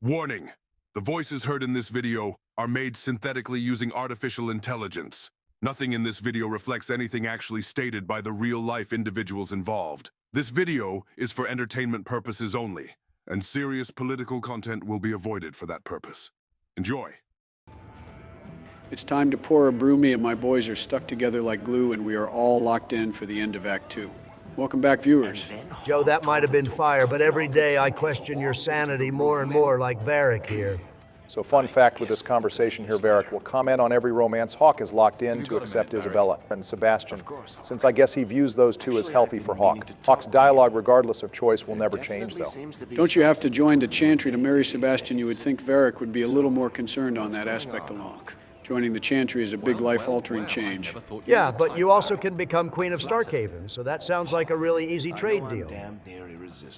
Warning! The voices heard in this video are made synthetically using artificial intelligence. Nothing in this video reflects anything actually stated by the real-life individuals involved. This video is for entertainment purposes only, and serious political content will be avoided for that purpose. Enjoy. It's time to pour a brew. Me and my boys are stuck together like glue, and we are all locked in for the end of Act 2. Welcome back, viewers. Joe, that might have been fire, but every day I question your sanity more and more, like Varric here. So fun fact with this conversation here, Varric will comment on every romance. Hawk is locked in to accept Isabela and Sebastian, since I guess he views those two as healthy for Hawk. Hawk's dialogue, regardless of choice, will never change, though. Don't you have to join the Chantry to marry Sebastian? You would think Varric would be a little more concerned on that aspect alone. Joining the Chantry is a big life-altering change. Yeah, but you also can become Queen of Starkhaven, so that sounds like a really easy trade deal.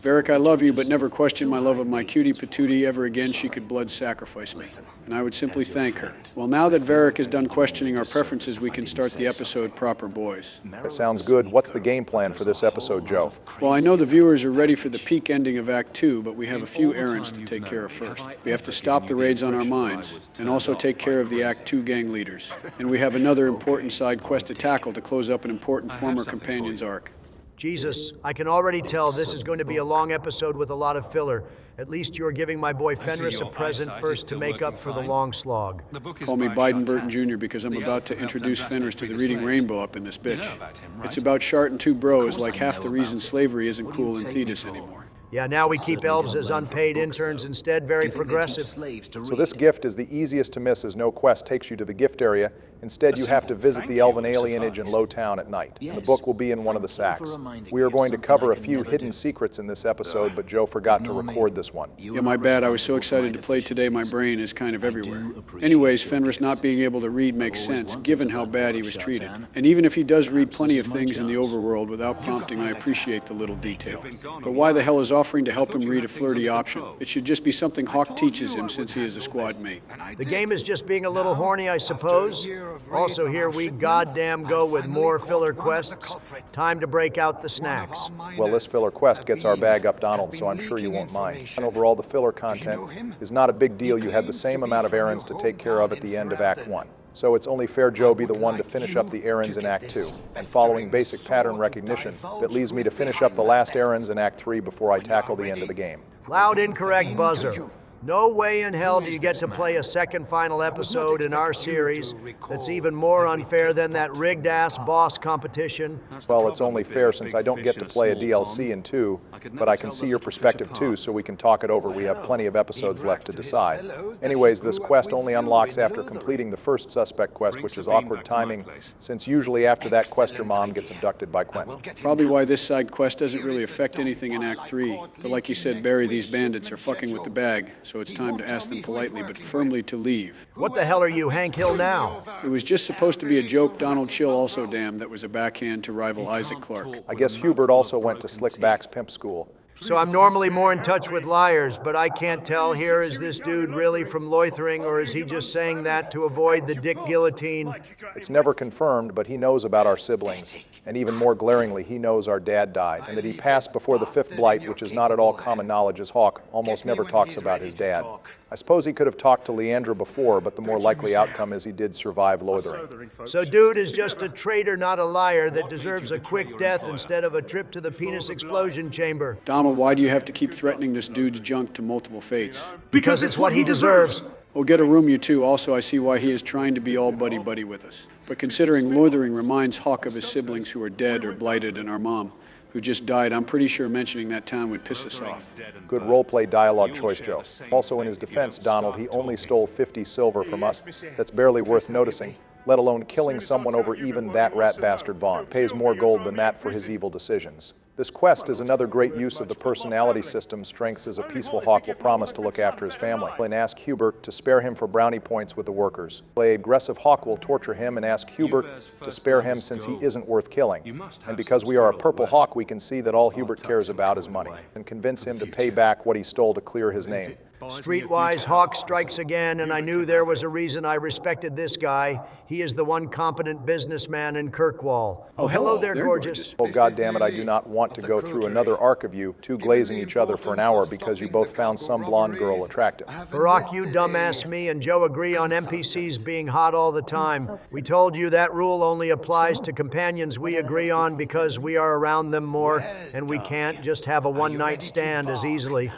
Varric, I love you, but never question my love of my cutie patootie ever again. She could blood sacrifice me, and I would simply thank her. Well, now that Varric is done questioning our preferences, we can start the episode proper, boys. That sounds good. What's the game plan for this episode, Joe? Well, I know the viewers are ready for the peak ending of Act 2, but we have a few errands to take care of first. We have to stop the raids on our minds, and also take care of the Act 2 gang leaders. And we have another important side quest to tackle to close up an important former companion's arc. Jesus, I can already tell this is going to be a long episode with a lot of filler. At least you're giving my boy Fenris a present first to make up for the long slog. Call me Biden Burton Jr. because I'm about to introduce Fenris to the reading rainbow up in this bitch. It's about Shart and two bros, like half the reason slavery isn't cool in Thetis anymore. Yeah, now we keep elves as unpaid interns instead, very progressive. So this gift is the easiest to miss as no quest takes you to the gift area. Instead, you have to visit the elven alienage in Lowtown at night. And the book will be in one of the sacks. We are going to cover a few hidden secrets in this episode, but Joe forgot to record this one. Yeah, my bad. I was so excited to play today, my brain is kind of everywhere. Anyways, Fenris not being able to read makes sense, given how bad he was treated. And even if he does read plenty of things in the overworld without prompting, I appreciate the little detail. But why the hell is offering to help him read a flirty option? It should just be something Hawk teaches him since he is a squad mate. The game is just being a little horny, I suppose. Also, here we goddamn go with more filler quests. Time to break out the snacks. Well, this filler quest gets our bag up, Donald, so I'm sure you won't mind. And overall, the filler content is not a big deal. You had the same amount of errands to take care of at the end of Act 1. So it's only fair Joe be the one to finish up the errands in Act 2. And following basic pattern recognition, that leaves me to finish up the last errands in Act 3 before I tackle the end of the game. Loud incorrect buzzer. No way in hell do you get to play a second final episode in our series that's even more unfair than that rigged-ass boss competition. Well, it's only fair since I don't get to play a DLC in 2, but I can see your perspective too, so we can talk it over. We have plenty of episodes left to decide. Anyways, this quest only unlocks after completing the first suspect quest, which is awkward timing, since usually after that quest your mom gets abducted by Quentin. Probably why this side quest doesn't really affect anything in Act 3. But like you said, Barry, these bandits are fucking with the bag, so it's time to ask them politely but firmly to leave. What the hell are you, Hank Hill, now? It was just supposed to be a joke. Donald Chill also damned that was a backhand to rival Isaac Clarke. I guess Hubert also went to Slickback's pimp school. So I'm normally more in touch with liars, but I can't tell here, is this dude really from Loithering, or is he just saying that to avoid the dick guillotine? It's never confirmed, but he knows about our siblings. And even more glaringly, he knows our dad died, and that he passed before the fifth blight, which is not at all common knowledge, as Hawk almost never talks about his dad. I suppose he could have talked to Leandra before, but the more likely outcome is he did survive Loithering. So dude is just a traitor, not a liar, that deserves a quick death instead of a trip to the penis explosion chamber. Donald, why do you have to keep threatening this dude's junk to multiple fates? Because it's what he deserves. Oh, get a room, you two. Also, I see why he is trying to be all buddy-buddy with us. But considering Loithering reminds Hawk of his siblings who are dead or blighted and our mom, who just died, I'm pretty sure mentioning that town would piss us off. Good roleplay dialogue choice, Joe. Also in his defense, Donald, he only stole 50 silver from us. That's barely worth noticing, let alone killing someone over even that rat bastard Vaughn. Pays more gold than that for his evil decisions. This quest is another great use of the personality system strengths as a peaceful Hawk will promise to look after his family and ask Hubert to spare him for brownie points with the workers. The aggressive Hawk will torture him and ask Hubert to spare him since he isn't worth killing. And because we are a purple Hawk, we can see that all Hubert cares about is money and convince him to pay back what he stole to clear his name. Streetwise, Hawk strikes again, and I knew there was a reason I respected this guy. He is the one competent businessman in Kirkwall. Oh, hello there, gorgeous. Oh, goddammit, I do not want to go through another arc of you two glazing each other for an hour because you both found some blonde girl attractive. Barack, you dumbass me and Joe agree on NPCs being hot all the time. We told you that rule only applies to companions we agree on because we are around them more, and we can't just have a one-night stand as easily.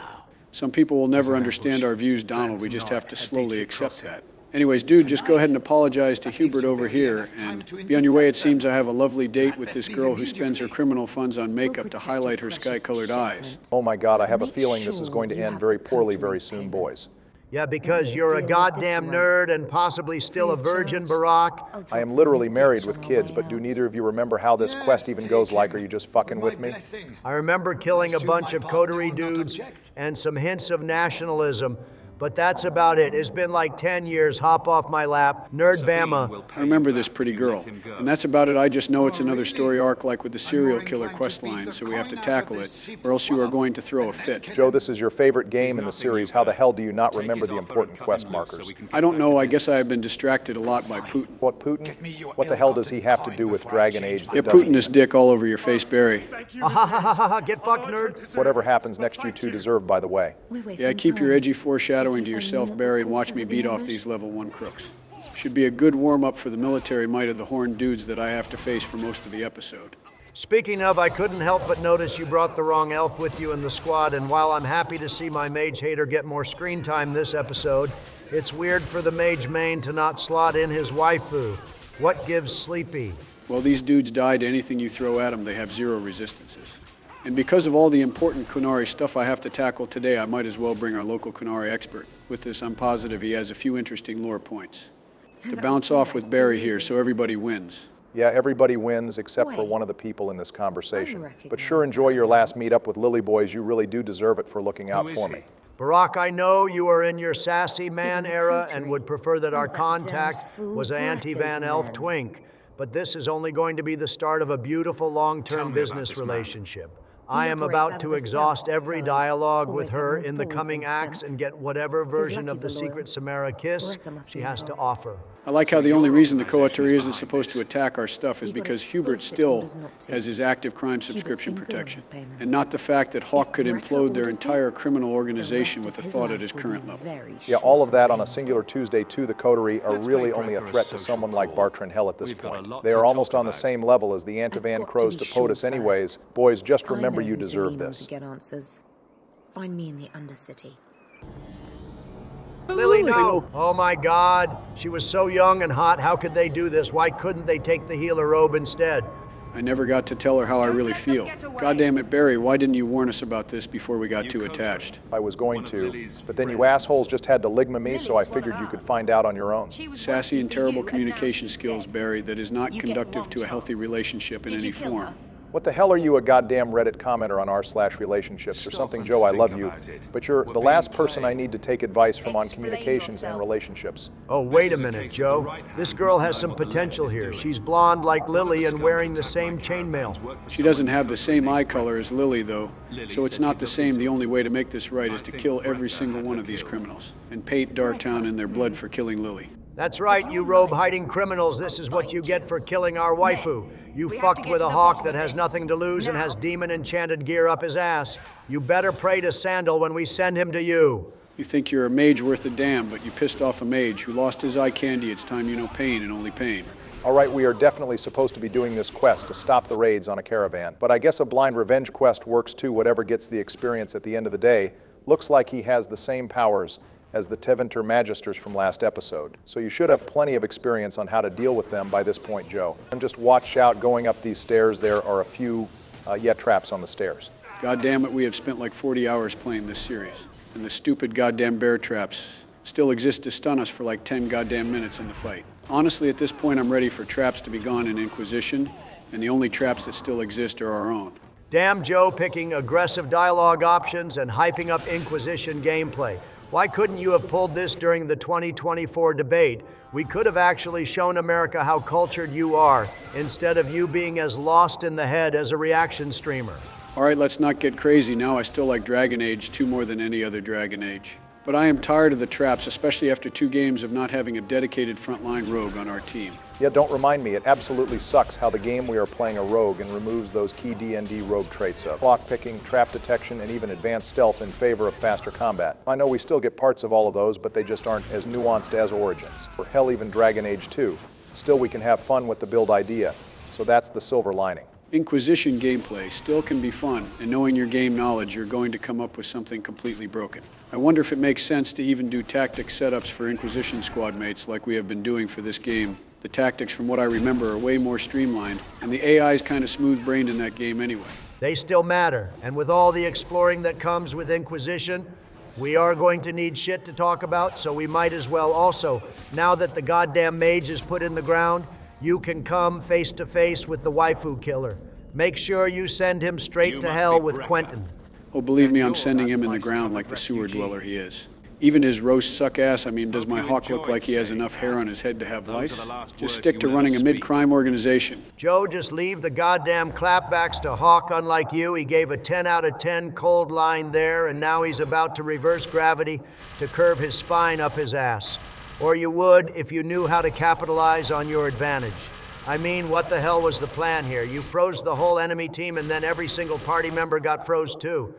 Some people will never understand our views, Donald. We just have to slowly accept that. Anyways, dude, just go ahead and apologize to Hubert over here, and be on your way. It seems I have a lovely date with this girl who spends her criminal funds on makeup to highlight her sky-colored eyes. Oh my God, I have a feeling this is going to end very poorly very soon, boys. Yeah, because you're a goddamn nerd and possibly still a virgin, Barack. I am literally married with kids, but do neither of you remember how this quest even goes like? Are you just fucking with me? I remember killing a bunch of Coterie dudes and some hints of nationalism, but that's about it. It's been like 10 years. Hop off my lap. Nerd Bama. I remember this pretty girl, and that's about it. I just know it's another story arc like with the serial killer quest line, so we have to tackle it, or else you are going to throw a fit. Joe, this is your favorite game in the series. How the hell do you not remember the important quest markers? I don't know. I guess I have been distracted a lot by Putin. What, Putin? What the hell does he have to do with Dragon Age? Yeah, Putin this dick all over your face, Barry. Get fucked, nerd. Whatever happens next, you two deserve, by the way. Yeah, keep your edgy foreshadowing to yourself, Barry, and watch me beat off these level 1 crooks. Should be a good warm-up for the military might of the horned dudes that I have to face for most of the episode. Speaking of, I couldn't help but notice you brought the wrong elf with you in the squad, and while I'm happy to see my mage hater get more screen time this episode, it's weird for the mage main to not slot in his waifu. What gives Sleepy? Well, these dudes die to anything you throw at them. They have 0 resistances. And because of all the important Qunari stuff I have to tackle today, I might as well bring our local Qunari expert. With this, I'm positive he has a few interesting lore points to bounce off with Barry here so everybody wins. Yeah, everybody wins except for one of the people in this conversation. But sure, enjoy your last meetup with Lily Boys. You really do deserve it for looking out for me. Barack, I know you are in your sassy man era and would prefer that our contact was an anti-Van Elf twink, but this is only going to be the start of a beautiful long-term business relationship. I am about to exhaust every dialogue with her in the coming acts and get whatever version of the secret Samara kiss she has to offer. I like how the only reason the Coterie isn't supposed to attack our stuff is because Hubert still has his active crime subscription protection, and not the fact that Hawk could implode their entire criminal organization with a thought at his current level. Yeah, all of that on a singular Tuesday to the Coterie are really only a threat to someone like Bartran Hell at this point. They are almost on the same level as the Antivan Crows to POTUS anyways. Boys, just remember you deserve this. Find me in the Undercity. Lily, no! Oh my God, she was so young and hot. How could they do this? Why couldn't they take the healer robe instead? I never got to tell her how I really feel. God damn it, Barry, why didn't you warn us about this before we got too attached? I was going to, but then you assholes just had to ligma me, so I figured you could find out on your own. Sassy and terrible communication skills, Barry, that is not conducive to a healthy relationship in any form. What the hell are you, a goddamn Reddit commenter on r/relationships or something? Joe, I love you, but you're the last person I need to take advice from on communications and relationships. Oh, wait a minute, Joe. This girl has some potential here. She's blonde like Lily and wearing the same chainmail. She doesn't have the same eye color as Lily, though, so it's not the same. The only way to make this right is to kill every single one of these criminals and paint Darktown in their blood for killing Lily. That's right, you robe-hiding criminals. This is what you get for killing our waifu. You fucked with a hawk that has nothing to lose and has demon-enchanted gear up his ass. You better pray to Sandal when we send him to you. You think you're a mage worth a damn, but you pissed off a mage who lost his eye candy. It's time you know pain and only pain. All right, we are definitely supposed to be doing this quest to stop the raids on a caravan, but I guess a blind revenge quest works too, whatever gets the experience at the end of the day. Looks like he has the same powers as the Tevinter Magisters from last episode. So you should have plenty of experience on how to deal with them by this point, Joe. And just watch out going up these stairs. There are a few yet traps on the stairs. God damn it, we have spent like 40 hours playing this series. And the stupid goddamn bear traps still exist to stun us for like 10 goddamn minutes in the fight. Honestly, at this point, I'm ready for traps to be gone in Inquisition, and the only traps that still exist are our own. Damn Joe picking aggressive dialogue options and hyping up Inquisition gameplay. Why couldn't you have pulled this during the 2024 debate? We could have actually shown America how cultured you are, instead of you being as lost in the head as a reaction streamer. All right, let's not get crazy now. I still like Dragon Age 2 more than any other Dragon Age. But I am tired of the traps, especially after 2 games of not having a dedicated frontline rogue on our team. Yeah, don't remind me, it absolutely sucks how the game we are playing a rogue and removes those key D&D rogue traits of clock picking, trap detection, and even advanced stealth in favor of faster combat. I know we still get parts of all of those, but they just aren't as nuanced as Origins, or hell, even Dragon Age 2. Still, we can have fun with the build idea, so that's the silver lining. Inquisition gameplay still can be fun, and knowing your game knowledge, you're going to come up with something completely broken. I wonder if it makes sense to even do tactic setups for Inquisition squad mates like we have been doing for this game. The tactics, from what I remember, are way more streamlined, and the AI is kind of smooth-brained in that game anyway. They still matter, and with all the exploring that comes with Inquisition, we are going to need shit to talk about, so we might as well also, now that the goddamn mage is put in the ground, you can come face to face with the waifu killer. Make sure you send him straight to hell with Quentin. Oh, believe me, I'm sending him in the ground like the sewer dweller he is. Even his roast suck ass, does my hawk look like he has enough hair on his head to have lice? Just stick to running a mid-crime organization. Joe, just leave the goddamn clapbacks to Hawk. Unlike you, he gave a 10 out of 10 cold line there, and now he's about to reverse gravity to curve his spine up his ass. Or you would if you knew how to capitalize on your advantage. What the hell was the plan here? You froze the whole enemy team and then every single party member got froze too.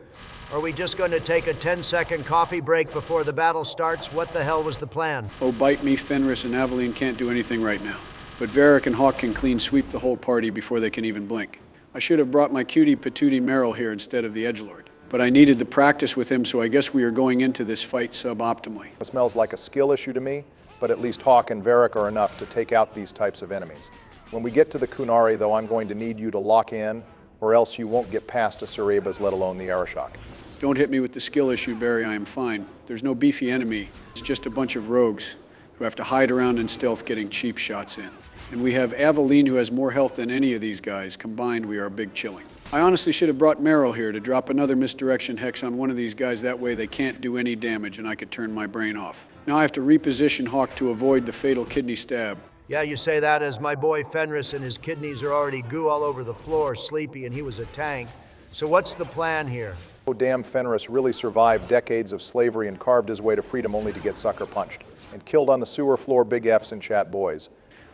Are we just going to take a 10-second coffee break before the battle starts? What the hell was the plan? Oh, bite me, Fenris and Aveline can't do anything right now. But Varric and Hawk can clean sweep the whole party before they can even blink. I should have brought my cutie patootie Meryl here instead of the edgelord. But I needed the practice with him, so I guess we are going into this fight suboptimally. It smells like a skill issue to me, but at least Hawk and Varric are enough to take out these types of enemies. When we get to the Qunari, though, I'm going to need you to lock in, or else you won't get past Cerebas, let alone the Arishock. Don't hit me with the skill issue, Barry. I am fine. There's no beefy enemy. It's just a bunch of rogues who have to hide around in stealth getting cheap shots in. And we have Aveline, who has more health than any of these guys. Combined, we are a big chilling. I honestly should have brought Meryl here to drop another misdirection hex on one of these guys. That way they can't do any damage and I could turn my brain off. Now I have to reposition Hawk to avoid the fatal kidney stab. Yeah, you say that as my boy Fenris and his kidneys are already goo all over the floor, sleepy, and he was a tank. So what's the plan here? Oh, damn, Fenris really survived decades of slavery and carved his way to freedom only to get sucker punched. And killed on the sewer floor, big F's and chat boys.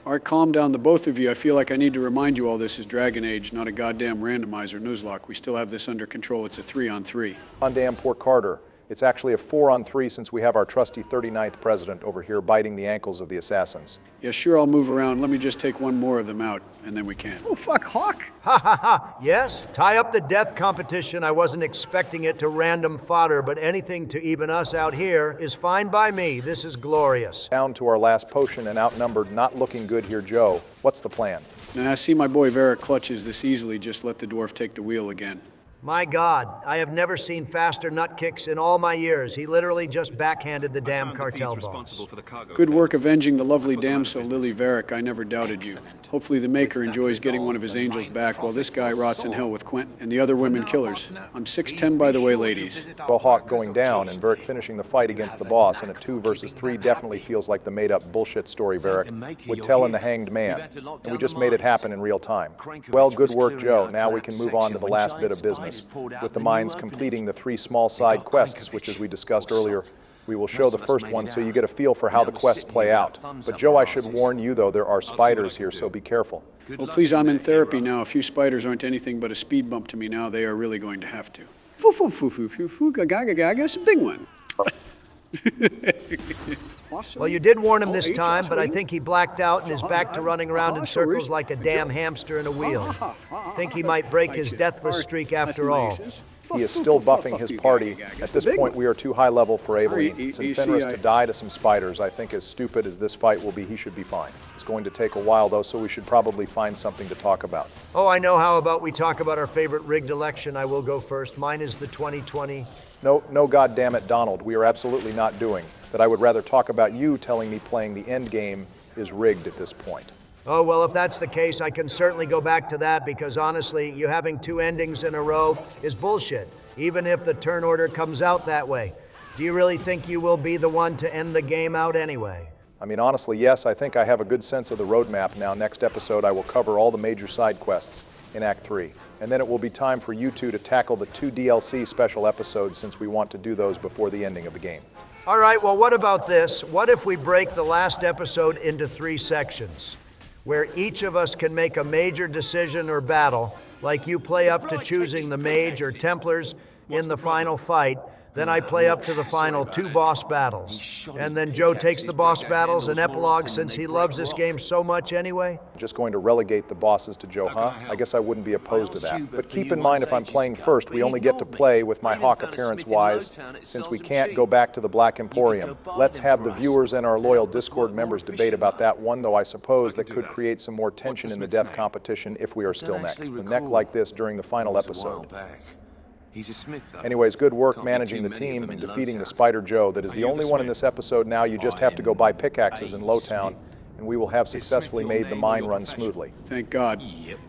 All right, calm down, the both of you. I feel like I need to remind you all this is Dragon Age, not a goddamn randomizer Nuzlocke. We still have this under control. It's a 3-on-3. On damn poor Carter. It's actually a 4-on-3 since we have our trusty 39th president over here biting the ankles of the assassins. Yeah, sure, I'll move around. Let me just take one more of them out, and then we can. Oh, fuck, Hawk! Ha ha ha! Yes, tie up the death competition. I wasn't expecting it to random fodder, but anything to even us out here is fine by me. This is glorious. Down to our last potion and outnumbered, not looking good here, Joe. What's the plan? Now, I see my boy Varric clutches this easily. Just let the dwarf take the wheel again. My God, I have never seen faster nut kicks in all my years. He literally just backhanded the damn cartel boss. Good work avenging the lovely damsel Lily Varric. I never doubted you. Hopefully the Maker enjoys getting one of his angels back while this guy rots in hell with Quentin and the other women killers. I'm 6'10", by the way, ladies. Well, Hawk going down and Varric finishing the fight against the boss in a 2 versus 3 definitely feels like the made-up bullshit story Varric would tell in The Hanged Man. And we just made it happen in real time. Well, good work, Joe. Now we can move on to the last bit of business. With the mines completing the 3 small side quests, which, as we discussed earlier, we will show the first one so you get a feel for how the quests play out. But Joe, I should warn you, though, there are spiders here, so be careful. Oh, please, I'm in therapy now. A few spiders aren't anything but a speed bump to me now. They are really going to have to. Foo foo foo foo foo foo gaga gaga, it's a big one. Well, you did warn him this time, but I think he blacked out and is back to running around in circles like a damn hamster in a wheel. Think he might break his deathless streak after all. He is still buffing his party. At this point, we are too high level for Aveline. Since Fenris to die to some spiders, I think as stupid as this fight will be, he should be fine. It's going to take a while, though, so we should probably find something to talk about. Oh, I know. How about we talk about our favorite rigged election? I will go first. Mine is the 2020. No, goddammit, Donald, we are absolutely not doing that. I would rather talk about you telling me playing the end game is rigged at this point. Oh, well, if that's the case, I can certainly go back to that because honestly, you having 2 endings in a row is bullshit, even if the turn order comes out that way. Do you really think you will be the one to end the game out anyway? Honestly, yes, I think I have a good sense of the roadmap now. Next episode, I will cover all the major side quests in Act 3. And then it will be time for you two to tackle the 2 DLC special episodes since we want to do those before the ending of the game. All right, well, what about this? What if we break the last episode into 3 sections, where each of us can make a major decision or battle, like you play up to choosing the mage or Templars in the final fight, then I play up to the final 2 boss battles. And then Joe takes the boss battles and epilogue since he loves this game so much anyway? Just going to relegate the bosses to Joe, huh? I guess I wouldn't be opposed to that. But keep in mind, if I'm playing first, we only get to play with my Hawk appearance-wise, since we can't go back to the Black Emporium. Let's have the viewers and our loyal Discord members debate about that one, though I suppose that could create some more tension in the death competition if we are still neck. The neck like this during the final episode. He's a smith, though. Anyways, good work managing the team and defeating the Spider Joe. That is the only one in this episode now. You just have to go buy pickaxes in Lowtown, and we will have successfully made the mine run smoothly. Thank God.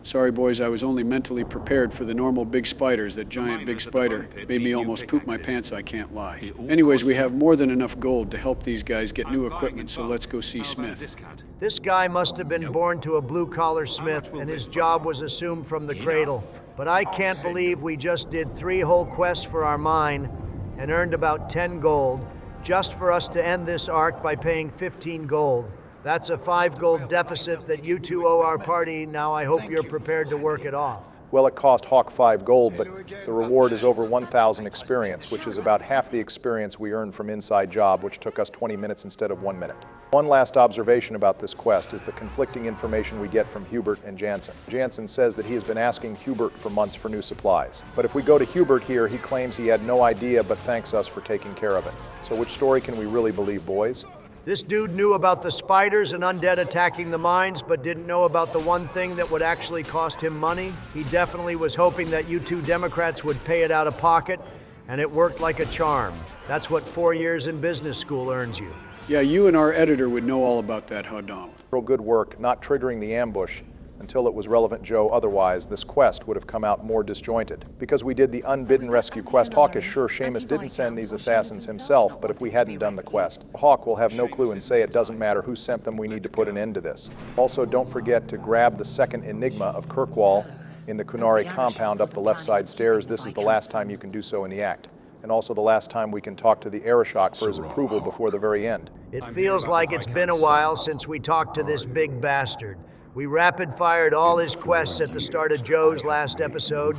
Sorry, boys, I was only mentally prepared for the normal big spiders. That giant big spider made me almost poop my pants, I can't lie. Anyways, we have more than enough gold to help these guys get new equipment, so let's go see Smith. This guy must have been born to a blue-collar smith, and his job was assumed from the cradle. But I can't believe we just did 3 whole quests for our mine and earned about 10 gold just for us to end this arc by paying 15 gold. That's a 5 gold deficit that you 2 owe our party. Now I hope you're prepared to work it off. Well, it cost Hawk 5 gold, but the reward is over 1,000 experience, which is about half the experience we earned from Inside Job, which took us 20 minutes instead of 1 minute. One last observation about this quest is the conflicting information we get from Hubert and Jansen. Jansen says that he has been asking Hubert for months for new supplies. But if we go to Hubert here, he claims he had no idea but thanks us for taking care of it. So which story can we really believe, boys? This dude knew about the spiders and undead attacking the mines, but didn't know about the one thing that would actually cost him money. He definitely was hoping that you 2 Democrats would pay it out of pocket, and it worked like a charm. That's what 4 years in business school earns you. Yeah, you and our editor would know all about that, huh, Donald? Real good work not triggering the ambush until it was relevant Joe. Otherwise, this quest would have come out more disjointed. Because we did the unbidden rescue quest, Hawk is sure Seamus didn't send these assassins himself, but if we hadn't done the quest, Hawk will have no clue and say it doesn't matter who sent them, we need to put an end to this. Also, don't forget to grab the second enigma of Kirkwall in the Qunari compound up the left side stairs. This is the last time you can do so in the act. And also the last time we can talk to the Arishock for his approval before the very end. It feels like it's been a while since we talked to this big bastard. We rapid-fired all his quests at the start of Joe's last episode,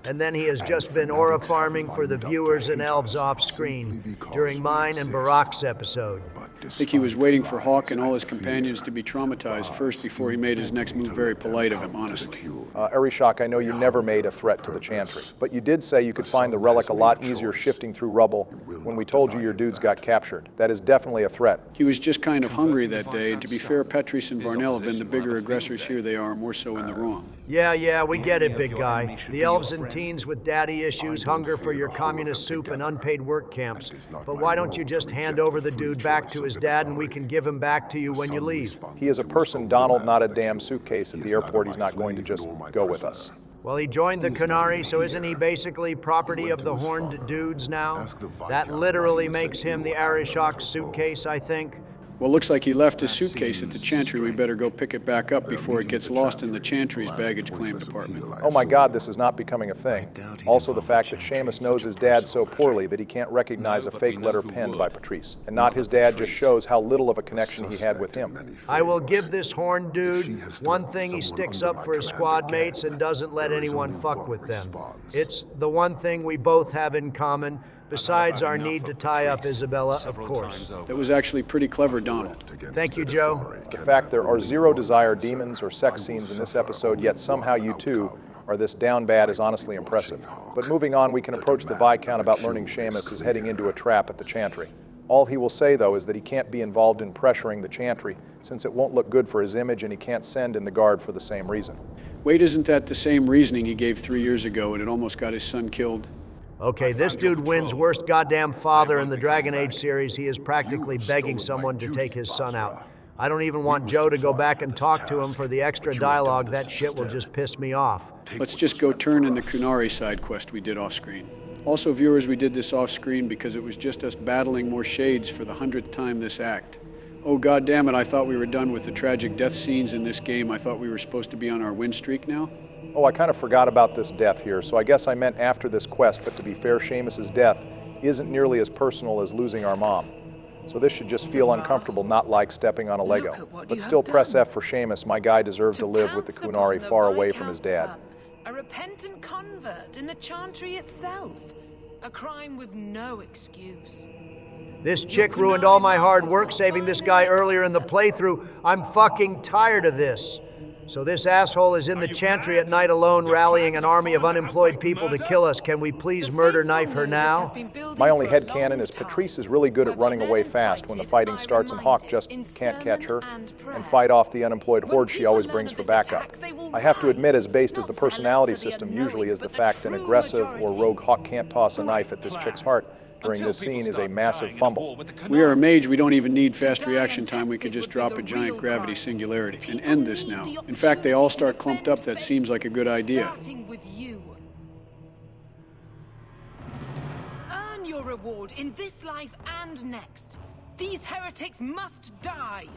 and then he has just been aura farming for the viewers and elves off-screen during mine and Barack's episode. I think he was waiting for Hawk and all his companions to be traumatized first before he made his next move. Very polite of him, honestly. Arishock, I know you never made a threat to the Chantry, but you did say you could find the relic a lot easier shifting through rubble when we told you your dudes got captured. That is definitely a threat. He was just kind of hungry that day, and to be fair, Petrus and Varnell have been the bigger aggressors. Here they are, more so in the wrong. Yeah, we get it, big guy. The elves and teens with daddy issues hunger for your communist soup and unpaid work camps. But why don't you just hand over the dude back to his dad and we can give him back to you when you leave? He is a person, Donald, not a damn suitcase. At the airport, he's not going to just go with us. Well, he joined the Qunari, so isn't he basically property of the horned dudes now? That literally makes him the Arishock suitcase, I think. Well, looks like he left his suitcase at the Chantry. We better go pick it back up before it gets lost in the Chantry's baggage claim department. Oh my God, this is not becoming a thing. Also the fact that Seamus knows his dad so poorly that he can't recognize a fake letter penned by Patrice. And not his dad just shows how little of a connection he had with him. I will give this horned dude one thing: he sticks up for his squad mates and doesn't let anyone fuck with them. It's the one thing we both have in common. Besides our need to tie up Isabela, of course. That was actually pretty clever, Donald. Thank you, Joe. The fact there are zero desire demons or sex scenes in this episode, yet somehow you two are this down bad is honestly impressive. But moving on, we can approach the Viscount about learning Seamus is heading into a trap at the Chantry. All he will say, though, is that he can't be involved in pressuring the Chantry, since it won't look good for his image and he can't send in the guard for the same reason. Wait, isn't that the same reasoning he gave 3 years ago and it almost got his son killed? Okay, this dude wins worst goddamn father in the Dragon Age series. He is practically begging someone to take his son out. I don't even want Joe to go back and talk to him for the extra dialogue. That shit will just piss me off. Let's just go turn in the Qunari side quest we did off-screen. Also, viewers, we did this off-screen because it was just us battling more shades for the 100th time this act. Oh, God damn it, I thought we were done with the tragic death scenes in this game. I thought we were supposed to be on our win streak now. Oh, I kind of forgot about this death here, so I guess I meant after this quest, but to be fair, Seamus's death isn't nearly as personal as losing our mom. So this should just feel uncomfortable, not like stepping on a Lego. But still press F for Seamus. My guy deserves to live with the Qunari far away from his dad. A repentant convert in the Chantry itself. A crime with no excuse. This chick ruined all my hard work saving this guy earlier in the playthrough. I'm fucking tired of this. So this asshole is in the Chantry at night alone, rallying an army of unemployed people to kill us. Can we please murder knife her now? My only headcanon is Patrice is really good at running away fast when the fighting starts, and Hawk just can't catch her and fight off the unemployed horde she always brings for backup. I have to admit, as based as the personality system usually is, the fact an aggressive or rogue Hawk can't toss a knife at this chick's heart during this scene is a massive fumble. We are a mage, we don't even need fast reaction time. We could just drop a giant gravity singularity and end this now. In fact, they all start clumped up. That seems like a good idea. Starting with you. Earn your reward in this life and next. These heretics must die.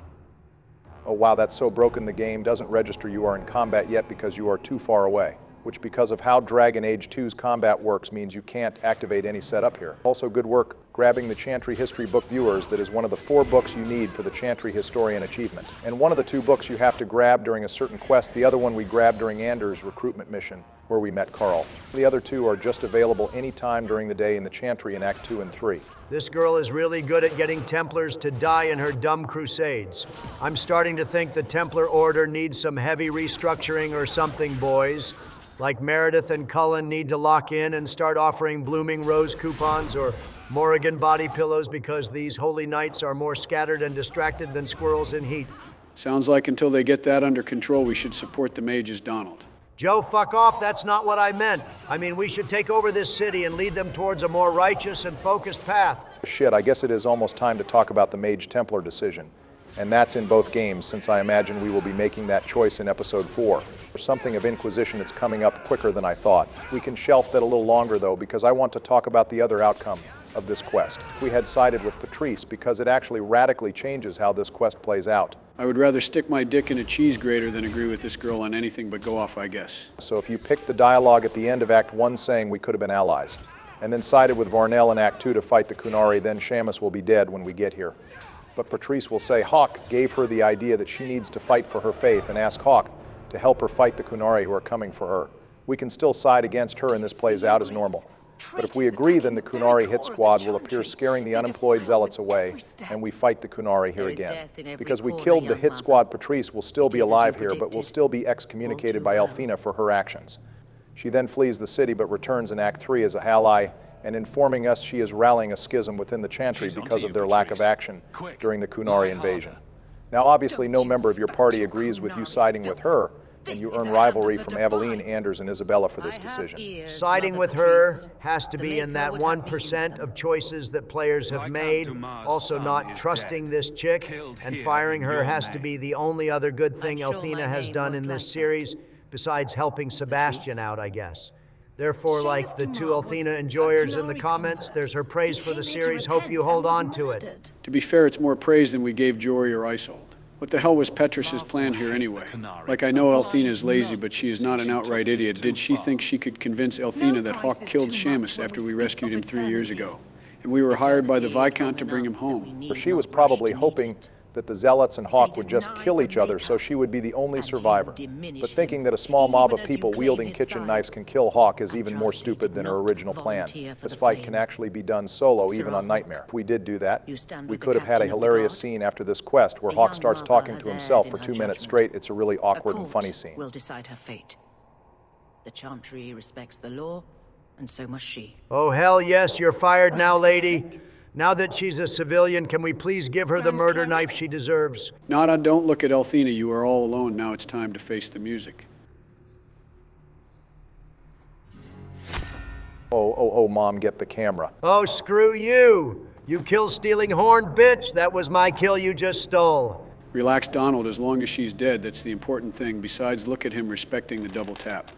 Oh wow, that's so broken the game doesn't register you are in combat yet because you are too far away, which because of how Dragon Age 2's combat works means you can't activate any setup here. Also good work grabbing the Chantry History book, viewers. That is one of the 4 books you need for the Chantry Historian achievement. And one of the 2 books you have to grab during a certain quest, the other one we grabbed during Anders' recruitment mission, where we met Carl. The other 2 are just available anytime during the day in the Chantry in Act 2 and 3. This girl is really good at getting Templars to die in her dumb crusades. I'm starting to think the Templar Order needs some heavy restructuring or something, boys. Like Meredith and Cullen need to lock in and start offering Blooming Rose coupons or Morrigan body pillows because these holy knights are more scattered and distracted than squirrels in heat. Sounds like until they get that under control, we should support the mages, Donald. Joe, fuck off. That's not what I meant. I mean, we should take over this city and lead them towards a more righteous and focused path. Shit, I guess it is almost time to talk about the Mage Templar decision. And that's in both games, since I imagine we will be making that choice in Episode 4. There's something of Inquisition that's coming up quicker than I thought. We can shelf that a little longer, though, because I want to talk about the other outcome of this quest. We had sided with Patrice because it actually radically changes how this quest plays out. I would rather stick my dick in a cheese grater than agree with this girl on anything but go off, I guess. So if you pick the dialogue at the end of Act 1 saying we could have been allies, and then sided with Varnell in Act 2 to fight the Qunari, then Seamus will be dead when we get here. But Patrice will say Hawk gave her the idea that she needs to fight for her faith and ask Hawk to help her fight the Qunari who are coming for her. We can still side against her and this plays out as normal. But if we agree, then the Qunari hit squad will appear scaring the unemployed zealots away, and we fight the Qunari here again. Because we killed the hit squad, Patrice will still be alive here, but will still be excommunicated by Elfina for her actions. She then flees the city, but returns in Act 3 as a ally, and informing us she is rallying a schism within the Chantry because of their lack of action during the Qunari invasion. Now, obviously, no member of your party agrees with you siding with her, and you earn rivalry from Aveline, Anders, and Isabela for this decision. Siding with her has to be in that 1% of choices that players have made. Also not trusting this chick and firing her has to be the only other good thing Elfina has done in this series, besides helping Sebastian out, I guess. Therefore, like the 2 Elfina enjoyers in the comments, there's her praise for the series. Hope you hold on to it. To be fair, it's more praise than we gave Jory or Isold. What the hell was Petrus's plan here anyway? Like, I know Elfina is lazy, but she is not an outright idiot. Did she think she could convince Elfina that Hawk killed Seamus after we rescued him 3 years ago? And we were hired by the Viscount to bring him home. She was probably hoping that the Zealots and Hawk would just kill each other so she would be the only survivor. But thinking that a small mob of people wielding kitchen knives can kill Hawk is even more stupid than her original plan. This fight can actually be done solo, even on Nightmare. If we did do that, we could have had a hilarious scene after this quest where Hawk starts talking to himself for 2 minutes straight. It's a really awkward and funny scene. Will decide her fate. The Chantry respects the law, and so must she. Oh, hell yes, you're fired now, lady. Now that she's a civilian, can we please give her the murder knife she deserves? Nada, don't look at Elfina. You are all alone. Now it's time to face the music. Oh, Mom, get the camera. Oh, screw you. You kill-stealing horn bitch. That was my kill you just stole. Relax, Donald. As long as she's dead, that's the important thing. Besides, look at him respecting the double tap.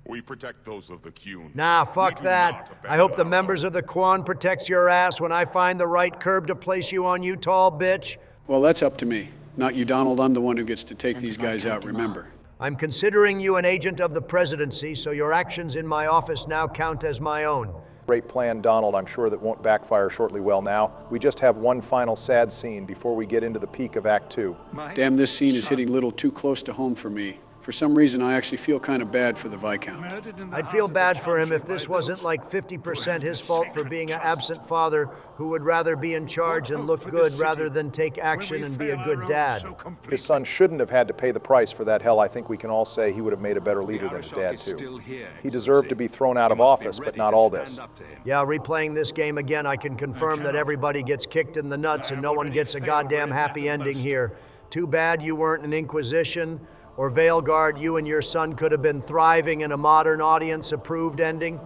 We protect those of the Qun. Nah, fuck that. I hope the members of the Quan protects your ass when I find the right curb to place you on, you tall bitch. Well, that's up to me. Not you, Donald. I'm the one who gets to take these guys out, remember. I'm considering you an agent of the presidency, so your actions in my office now count as my own. Great plan, Donald. I'm sure that won't backfire shortly. Well, now, we just have one final sad scene before we get into the peak of Act 2. Damn, this scene is hitting a little too close to home for me. For some reason, I actually feel kind of bad for the Viscount. I'd feel bad for him if this wasn't like 50% his fault for being an absent father who would rather be in charge and look good rather than take action and be a good dad. His son shouldn't have had to pay the price for that hell. I think we can all say he would have made a better leader than his dad, too. He deserved to be thrown out of office, but not all this. Yeah, replaying this game again, I can confirm that everybody gets kicked in the nuts and no one gets a goddamn happy ending here. Too bad you weren't an Inquisition. Or Veilguard, you and your son could have been thriving in a modern audience-approved ending.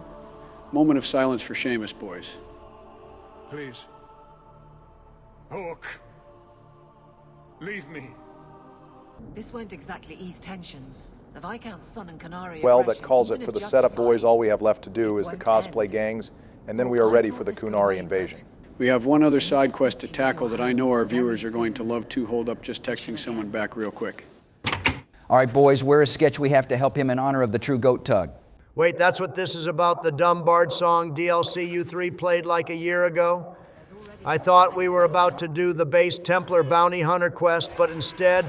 Moment of silence for Seamus, boys. Please. Hawk. Leave me. This won't exactly ease tensions. The Viscount's son and Qunari Well, aggression that calls it would for have the setup, justified. boys. All we have left to do is the Won't cosplay end. gangs, and then we are ready for the Qunari invasion. We have one other side quest to tackle that I know our viewers are going to love to. Hold up, just texting someone back real quick. All right, boys, where is Sketch? We have to help him in honor of the true goat tug. Wait, that's what this is about, the dumb Bard song DLC you three played like a year ago? I thought we were about to do the base Templar bounty hunter quest, but instead,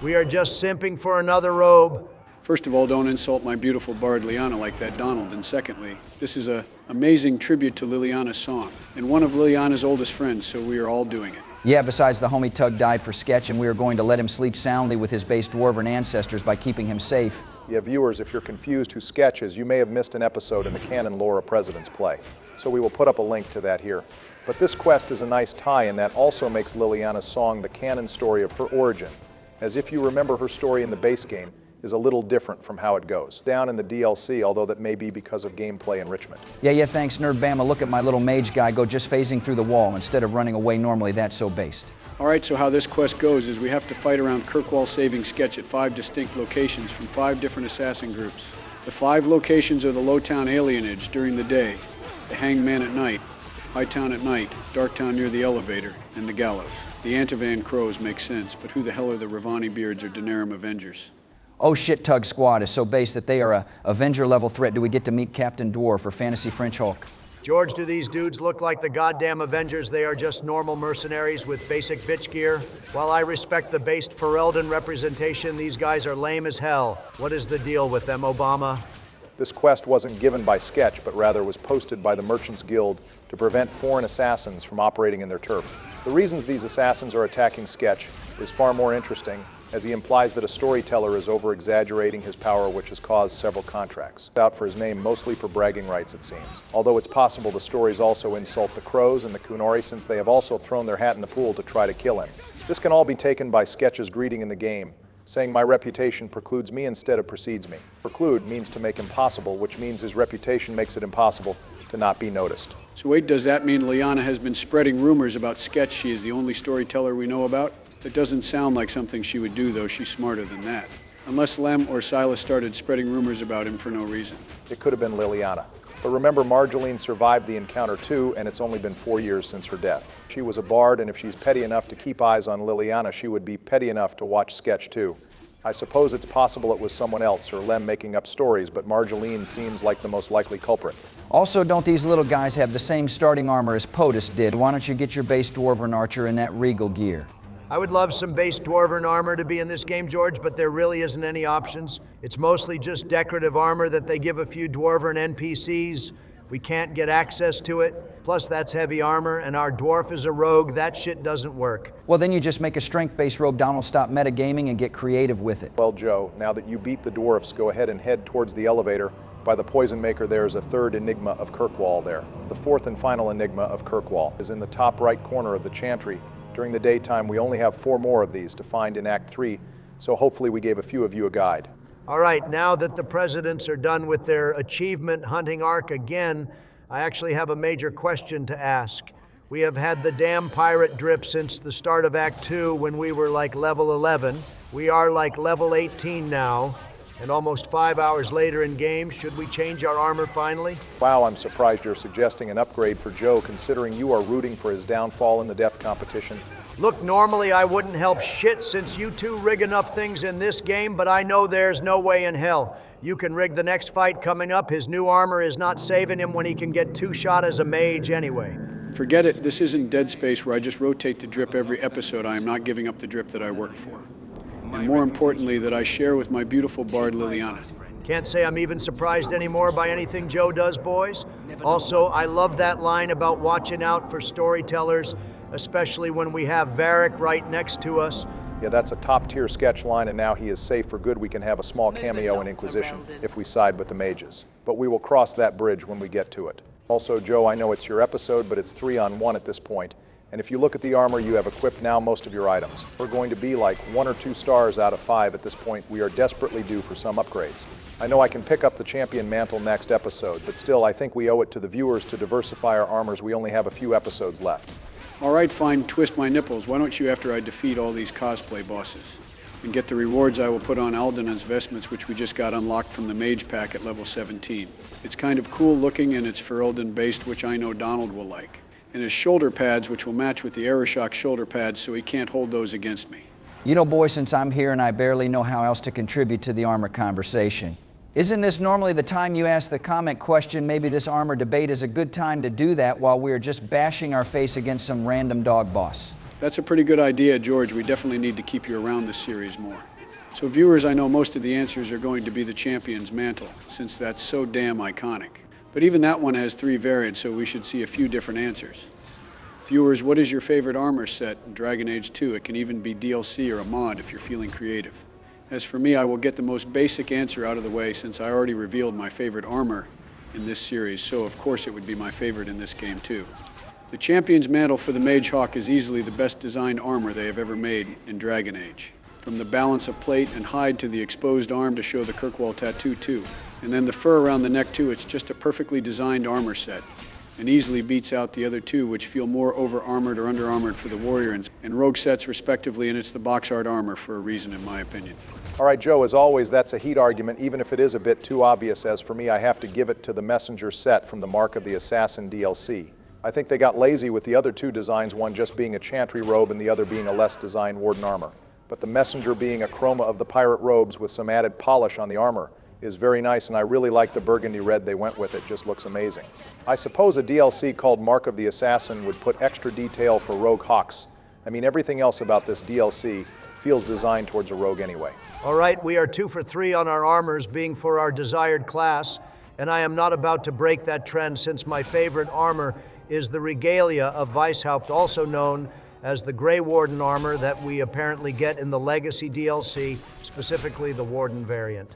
we are just simping for another robe. First of all, don't insult my beautiful bard Liliana like that, Donald. And secondly, this is an amazing tribute to Liliana's song, and one of Liliana's oldest friends, so we are all doing it. Yeah, besides the homie Tug died for Sketch, and we are going to let him sleep soundly with his base dwarven ancestors by keeping him safe. Yeah, viewers, if you're confused who Sketch is, you may have missed an episode in the canon lore of President's Play. So we will put up a link to that here. But this quest is a nice tie-in that also makes Liliana's song the canon story of her origin, as if you remember her story in the base game is a little different from how it goes down in the DLC, although that may be because of gameplay enrichment. Yeah, thanks, Nerd Bama. Look at my little mage guy go just phasing through the wall instead of running away normally. That's so based. All right, so how this quest goes is we have to fight around Kirkwall saving Sketch at 5 distinct locations from 5 different assassin groups. The 5 locations are the Lowtown alienage during the day, the Hangman at night, Hightown at night, Darktown near the elevator, and the Gallows. The Antivan Crows make sense, but who the hell are the Ravani Beards or Denerim Avengers? Oh shit, Tug Squad is so based that they are a Avenger-level threat. Do we get to meet Captain Dwarf or Fantasy French Hulk? George, do these dudes look like the goddamn Avengers? They are just normal mercenaries with basic bitch gear. While I respect the based Ferelden representation, these guys are lame as hell. What is the deal with them, Obama? This quest wasn't given by Sketch, but rather was posted by the Merchants Guild to prevent foreign assassins from operating in their turf. The reasons these assassins are attacking Sketch is far more interesting, as he implies that a storyteller is over-exaggerating his power, which has caused several contracts. Out for his name, mostly for bragging rights, it seems. Although it's possible the stories also insult the Crows and the Qunari, since they have also thrown their hat in the pool to try to kill him. This can all be taken by Sketch's greeting in the game, saying my reputation precludes me instead of precedes me. Preclude means to make impossible, which means his reputation makes it impossible to not be noticed. So wait, does that mean Liliana has been spreading rumors about Sketch? She is the only storyteller we know about? That doesn't sound like something she would do, though. She's smarter than that. Unless Lem or Silas started spreading rumors about him for no reason. It could have been Liliana. But remember, Marjolaine survived the encounter too, and it's only been 4 years since her death. She was a bard, and if she's petty enough to keep eyes on Liliana, she would be petty enough to watch Sketch too. I suppose it's possible it was someone else, or Lem making up stories, but Marjolaine seems like the most likely culprit. Also, don't these little guys have the same starting armor as POTUS did? Why don't you get your base dwarven archer in that regal gear? I would love some base dwarven armor to be in this game, George, but there really isn't any options. It's mostly just decorative armor that they give a few dwarven NPCs. We can't get access to it. Plus, that's heavy armor, and our dwarf is a rogue. That shit doesn't work. Well, then you just make a strength-based robe. Donald, stop metagaming and get creative with it. Well, Joe, now that you beat the dwarfs, go ahead and head towards the elevator. By the Poison Maker, there is a third enigma of Kirkwall there. The fourth and final enigma of Kirkwall is in the top right corner of the Chantry. During the daytime, we only have 4 more of these to find in Act 3, so hopefully we gave a few of you a guide. All right, now that the presidents are done with their achievement hunting arc again, I actually have a major question to ask. We have had the damn pirate drip since the start of Act 2 when we were like level 11. We are like level 18 now, and almost 5 hours later in game, should we change our armor finally? Wow, I'm surprised you're suggesting an upgrade for Joe, considering you are rooting for his downfall in the death competition. Look, normally I wouldn't help shit since you two rig enough things in this game, but I know there's no way in hell. You can rig the next fight coming up. His new armor is not saving him when he can get two-shot as a mage anyway. Forget it. This isn't Dead Space where I just rotate the drip every episode. I am not giving up the drip that I work for. And more importantly, that I share with my beautiful bard Liliana. Can't say I'm even surprised anymore by anything Joe does, boys. Also, I love that line about watching out for storytellers, especially when we have Varric right next to us. Yeah, that's a top-tier sketch line, and now he is safe for good. We can have a small cameo in Inquisition if we side with the mages. But we will cross that bridge when we get to it. Also, Joe, I know it's your episode, but it's 3-on-1 at this point. And if you look at the armor you have equipped now, most of your items. We're going to be like 1 or 2 stars out of 5 at this point. We are desperately due for some upgrades. I know I can pick up the champion mantle next episode, but still, I think we owe it to the viewers to diversify our armors. We only have a few episodes left. All right, fine, twist my nipples. Why don't you after I defeat all these cosplay bosses? And get the rewards I will put on Aldena's vestments, which we just got unlocked from the mage pack at level 17. It's kind of cool looking, and it's Ferelden based, which I know Donald will like. And his shoulder pads, which will match with the Arishock shoulder pads, so he can't hold those against me. You know, boy, since I'm here and I barely know how else to contribute to the armor conversation, isn't this normally the time you ask the comment question, maybe this armor debate is a good time to do that while we're just bashing our face against some random dog boss? That's a pretty good idea, George. We definitely need to keep you around this series more. So viewers, I know most of the answers are going to be the champion's mantle, since that's so damn iconic. But even that one has 3 variants, so we should see a few different answers. Viewers, what is your favorite armor set in Dragon Age 2? It can even be DLC or a mod if you're feeling creative. As for me, I will get the most basic answer out of the way since I already revealed my favorite armor in this series, so of course it would be my favorite in this game too. The champion's mantle for the Mage Hawk is easily the best designed armor they have ever made in Dragon Age. From the balance of plate and hide to the exposed arm to show the Kirkwall tattoo too. And then the fur around the neck too, it's just a perfectly designed armor set. And easily beats out the other 2, which feel more over-armored or under-armored for the warrior and rogue sets respectively, and it's the box art armor for a reason, in my opinion. All right, Joe, as always, that's a heat argument, even if it is a bit too obvious. As for me, I have to give it to the messenger set from the Mark of the Assassin DLC. I think they got lazy with the other 2 designs, one just being a Chantry robe and the other being a less designed Warden armor. But the messenger being a chroma of the pirate robes with some added polish on the armor is very nice, and I really like the burgundy red they went with. It just looks amazing. I suppose a DLC called Mark of the Assassin would put extra detail for rogue hawks. I mean, everything else about this DLC feels designed towards a rogue anyway. All right, we are 2 for 3 on our armors being for our desired class, and I am not about to break that trend since my favorite armor is the regalia of Viscount, also known as the Grey Warden armor that we apparently get in the Legacy DLC, specifically the Warden variant.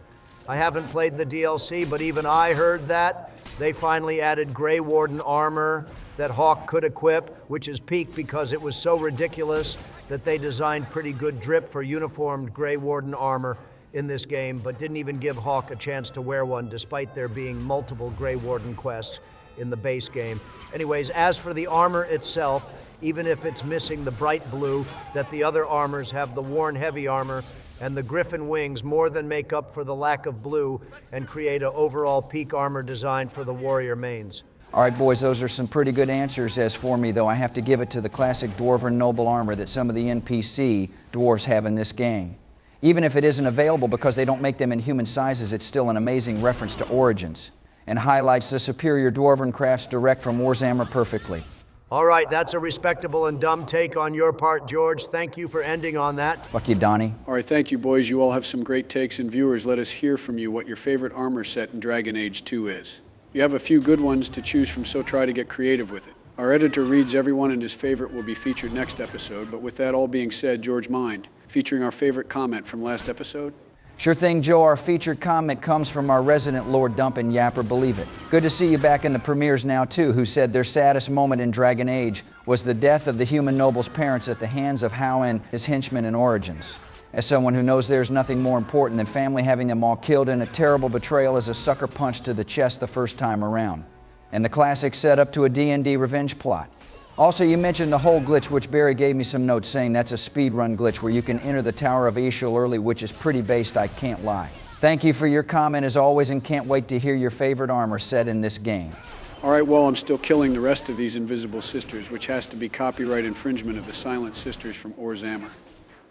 I haven't played the DLC, but even I heard that. They finally added Grey Warden armor that Hawk could equip, which is peak because it was so ridiculous that they designed pretty good drip for uniformed Grey Warden armor in this game, but didn't even give Hawk a chance to wear one, despite there being multiple Grey Warden quests in the base game. Anyways, as for the armor itself, even if it's missing the bright blue that the other armors have, the worn heavy armor and the Griffin wings more than make up for the lack of blue and create an overall peak armor design for the warrior mains. All right, boys, those are some pretty good answers. As for me, though, I have to give it to the classic Dwarven noble armor that some of the NPC dwarves have in this game. Even if it isn't available because they don't make them in human sizes, it's still an amazing reference to Origins and highlights the superior Dwarven crafts direct from Warhammer perfectly. All right, that's a respectable and dumb take on your part, George. Thank you for ending on that. Fuck you, Donnie. All right, thank you, boys. You all have some great takes, and viewers, let us hear from you what your favorite armor set in Dragon Age 2 is. You have a few good ones to choose from, so try to get creative with it. Our editor reads everyone, and his favorite will be featured next episode. But with that all being said, George, mind featuring our favorite comment from last episode? Sure thing, Joe. Our featured comment comes from our resident Lord Dumpin' Yapper, believe it. Good to see you back in the premieres now, too, who said their saddest moment in Dragon Age was the death of the human noble's parents at the hands of Hao and his henchmen in Origins. As someone who knows there's nothing more important than family having them all killed in a terrible betrayal as a sucker punch to the chest the first time around. And the classic setup to a D&D revenge plot. Also, you mentioned the whole glitch, which Barry gave me some notes saying that's a speedrun glitch where you can enter the Tower of Ishul early, which is pretty based, I can't lie. Thank you for your comment as always, and can't wait to hear your favorite armor set in this game. All right, well, I'm still killing the rest of these invisible sisters, which has to be copyright infringement of the Silent Sisters from Orzammer.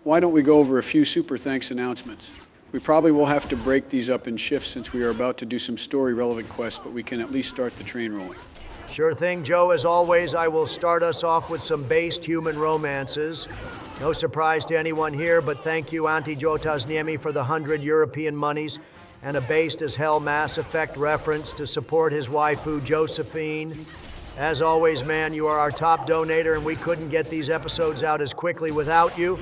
Why don't we go over a few super thanks announcements? We probably will have to break these up in shifts since we are about to do some story-relevant quests, but we can at least start the train rolling. Sure thing, Joe. As always, I will start us off with some based human romances. No surprise to anyone here, but thank you, Auntie Jotasniemi, for the 100 European monies and a based as hell Mass Effect reference to support his waifu, Josephine. As always, man, you are our top donator, and we couldn't get these episodes out as quickly without you.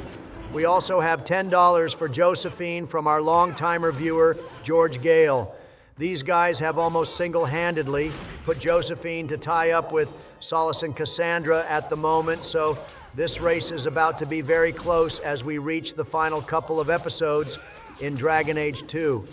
We also have $10 for Josephine from our long-timer viewer, George Gale. These guys have almost single-handedly put Josephine to tie up with Solace and Cassandra at the moment, so this race is about to be very close as we reach the final couple of episodes in Dragon Age 2.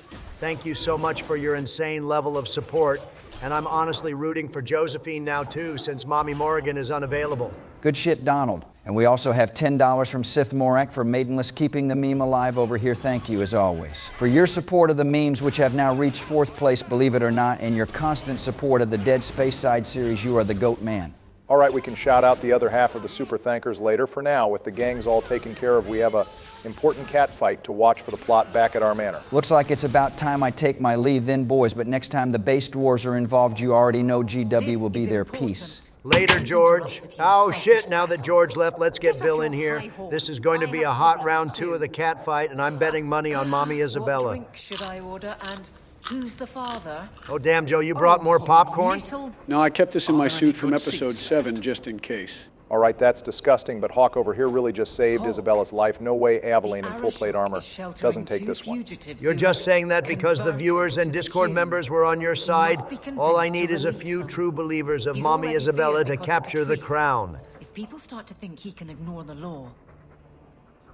Thank you so much for your insane level of support, and I'm honestly rooting for Josephine now too, since Mommy Morrigan is unavailable. Good shit, Donald. And we also have $10 from Sith Morak for Maidenless keeping the meme alive over here. Thank you, as always. For your support of the memes, which have now reached 4th place, believe it or not, and your constant support of the Dead Space Side series, you are the GOAT man. All right, we can shout out the other half of the super thankers later. For now, with the gangs all taken care of, we have a important cat fight to watch for the plot back at our manor. Looks like it's about time I take my leave then, boys, but next time the base dwarves are involved, you already know GW will be their peace. Later, George. Oh, shit, now that George left, let's get Bill in here. This is going to be a hot round 2 of the cat fight, and I'm betting money on Mommy Isabela. What drink should I order, and who's the father? Oh, damn, Joe, you brought more popcorn? No, I kept this in my suit from episode 7 just in case. All right, that's disgusting, but Hawk over here really just saved Isabela's life. No way Aveline in full plate armor doesn't take this one. You're just saying that because the viewers and Discord members were on your side? All I need is a few true believers of Mommy Isabela to capture the crown. If people start to think he can ignore the law,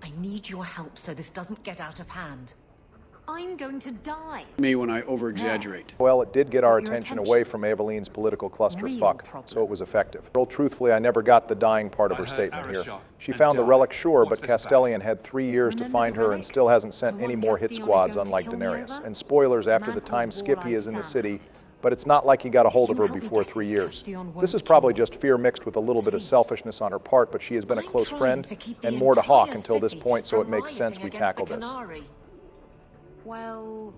I need your help so this doesn't get out of hand. I'm going to die. Me when I over-exaggerate. Well, it did get our attention away from Aveline's political clusterfuck, so it was effective. Well, truthfully, I never got the dying part of her statement here. She found the relic, sure, but Castellian had 3 years to find her and still hasn't sent any more hit squads, unlike Daenerys. And spoilers after the time Skip he is in the city, but it's not like he got a hold of her before 3 years. This is probably just fear mixed with a little bit of selfishness on her part, but she has been a close friend and more to Hawk until this point, so it makes sense we tackle this. Well,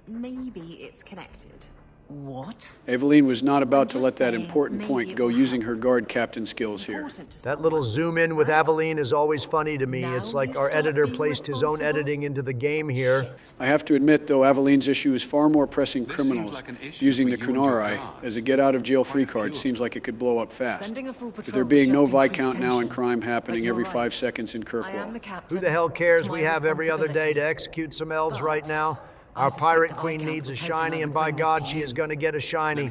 maybe it's connected. What? Aveline was not about to let that important point go using her guard captain skills here. That little zoom in with Aveline is always funny to me. It's like our editor placed his own editing into the game here. I have to admit, though, Aveline's issue is far more pressing criminals using the Qunari as a get-out-of-jail-free card seems like it could blow up fast. With there being no Viscount now and crime happening every 5 seconds in Kirkwall. Who the hell cares? We have every other day to execute some elves right now. Our pirate queen needs a shiny, and by God, she is going to get a shiny.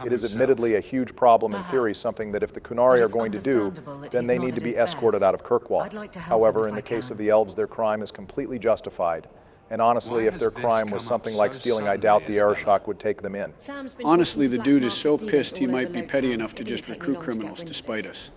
It is admittedly a huge problem in theory, something that if the Qunari are going to do, then they need to be escorted out of Kirkwall. However, in the case of the elves, their crime is completely justified. And honestly, if their crime was something like stealing, I doubt the Arishock would take them in. Honestly, the dude is so pissed he might be petty enough to just recruit criminals to spite us.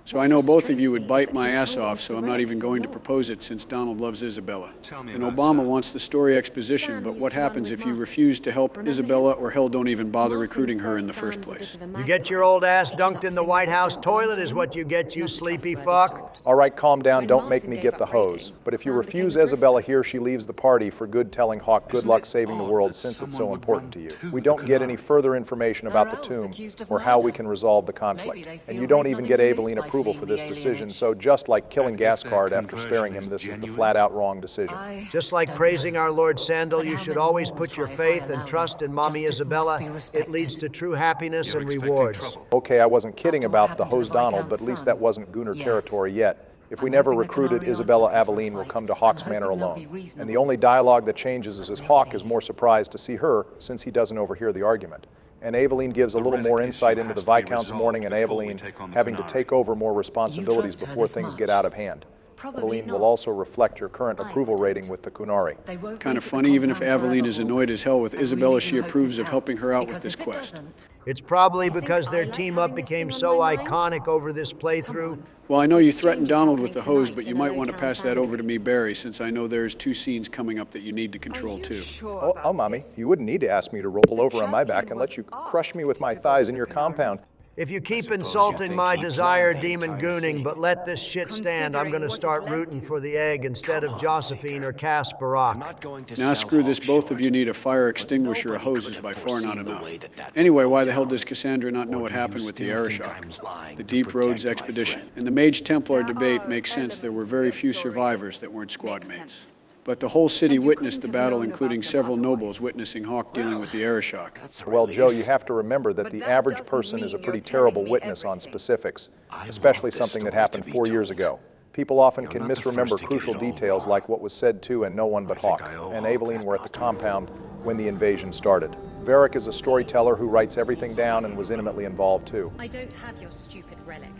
So I know both of you would bite my ass off, so I'm not even going to propose it since Donald loves Isabela. And Obama wants the story exposition, but what happens if you refuse to help Isabela or hell don't even bother recruiting her in the first place? You get your old ass dunked in the White House toilet is what you get, you sleepy fuck. All right, calm down, don't make me get the hose. But if you refuse Isabela here, she leaves the party for good, telling Hawk good luck saving the world since it's so important to you. We don't get any further information about the tomb or how we can resolve the conflict. And you don't even get Aveline approval for this decision, so just like killing Gascard after sparing him, this is the flat-out wrong decision. Just like praising our Lord Sandal, you should always put your faith and trust in Mommy Isabela. It leads to true happiness and rewards. Okay, I wasn't kidding about the hose Donald, but at least that wasn't Gunnar territory yet. If we never recruited Isabela, Aveline will come to Hawk's manor alone. And the only dialogue that changes is Hawk is more surprised to see her, since he doesn't overhear the argument. And Aveline gives a little more insight into the Viscount's mourning and Aveline having to take over more responsibilities before things get out of hand. Probably Aveline not. will also reflect your current approval rating with the Qunari. They won't Kind of leave the funny, even if compound Aveline is forever. annoyed as hell with I really Isabela, do she hope approves this of helping helps, her out with because this if it quest. doesn't- It's probably I think because their I like team up having this became thing on so my mind. iconic over this playthrough. Well, I know you threatened Change is Donald with the happening hose, tonight but you in a might want to low-town pass that family. over to me, Barry, since I know there's 2 scenes coming up that you need to control too. Oh, Mommy, you wouldn't need to ask me to roll over on my back and let you crush me with my thighs in your compound. If you keep suppose you insulting think my he desired planned the demon entire gooning, thing. but let this shit stand, I'm gonna Considering start what it's led rooting to. for the egg instead of Come on, Josephine Seeker. or Cass I'm Barak. not going to Now sell screw this, Hawk both of short, you need a fire but extinguisher or nobody hoses could by have far not foreseen the enough. way that Anyway, would why go the hell down. does Cassandra not know Or what do you happened with the still think Arishock? I'm lying The to Deep Roads protect my expedition. friend? In the Mage Templar There debate are makes sense. There were elements very of few this story survivors that weren't squad make mates. sense. But the whole city And you witnessed the couldn't have battle, known including about them several otherwise. nobles witnessing Hawk dealing with the Arishock. That's a Well, relief. Joe, you have to remember that But the that average doesn't person is a mean pretty you're telling terrible me witness on everything. specifics, I especially want this something that story happened to be 4 years told. ago. People often You're can not the misremember first to get crucial it all details wrong. like what was said to and no one but I think Hawk, I owe and Hawk Aveline that were at the much. compound when the invasion started. Varric is a storyteller who writes everything down and was intimately involved too. I don't have your stupid relic.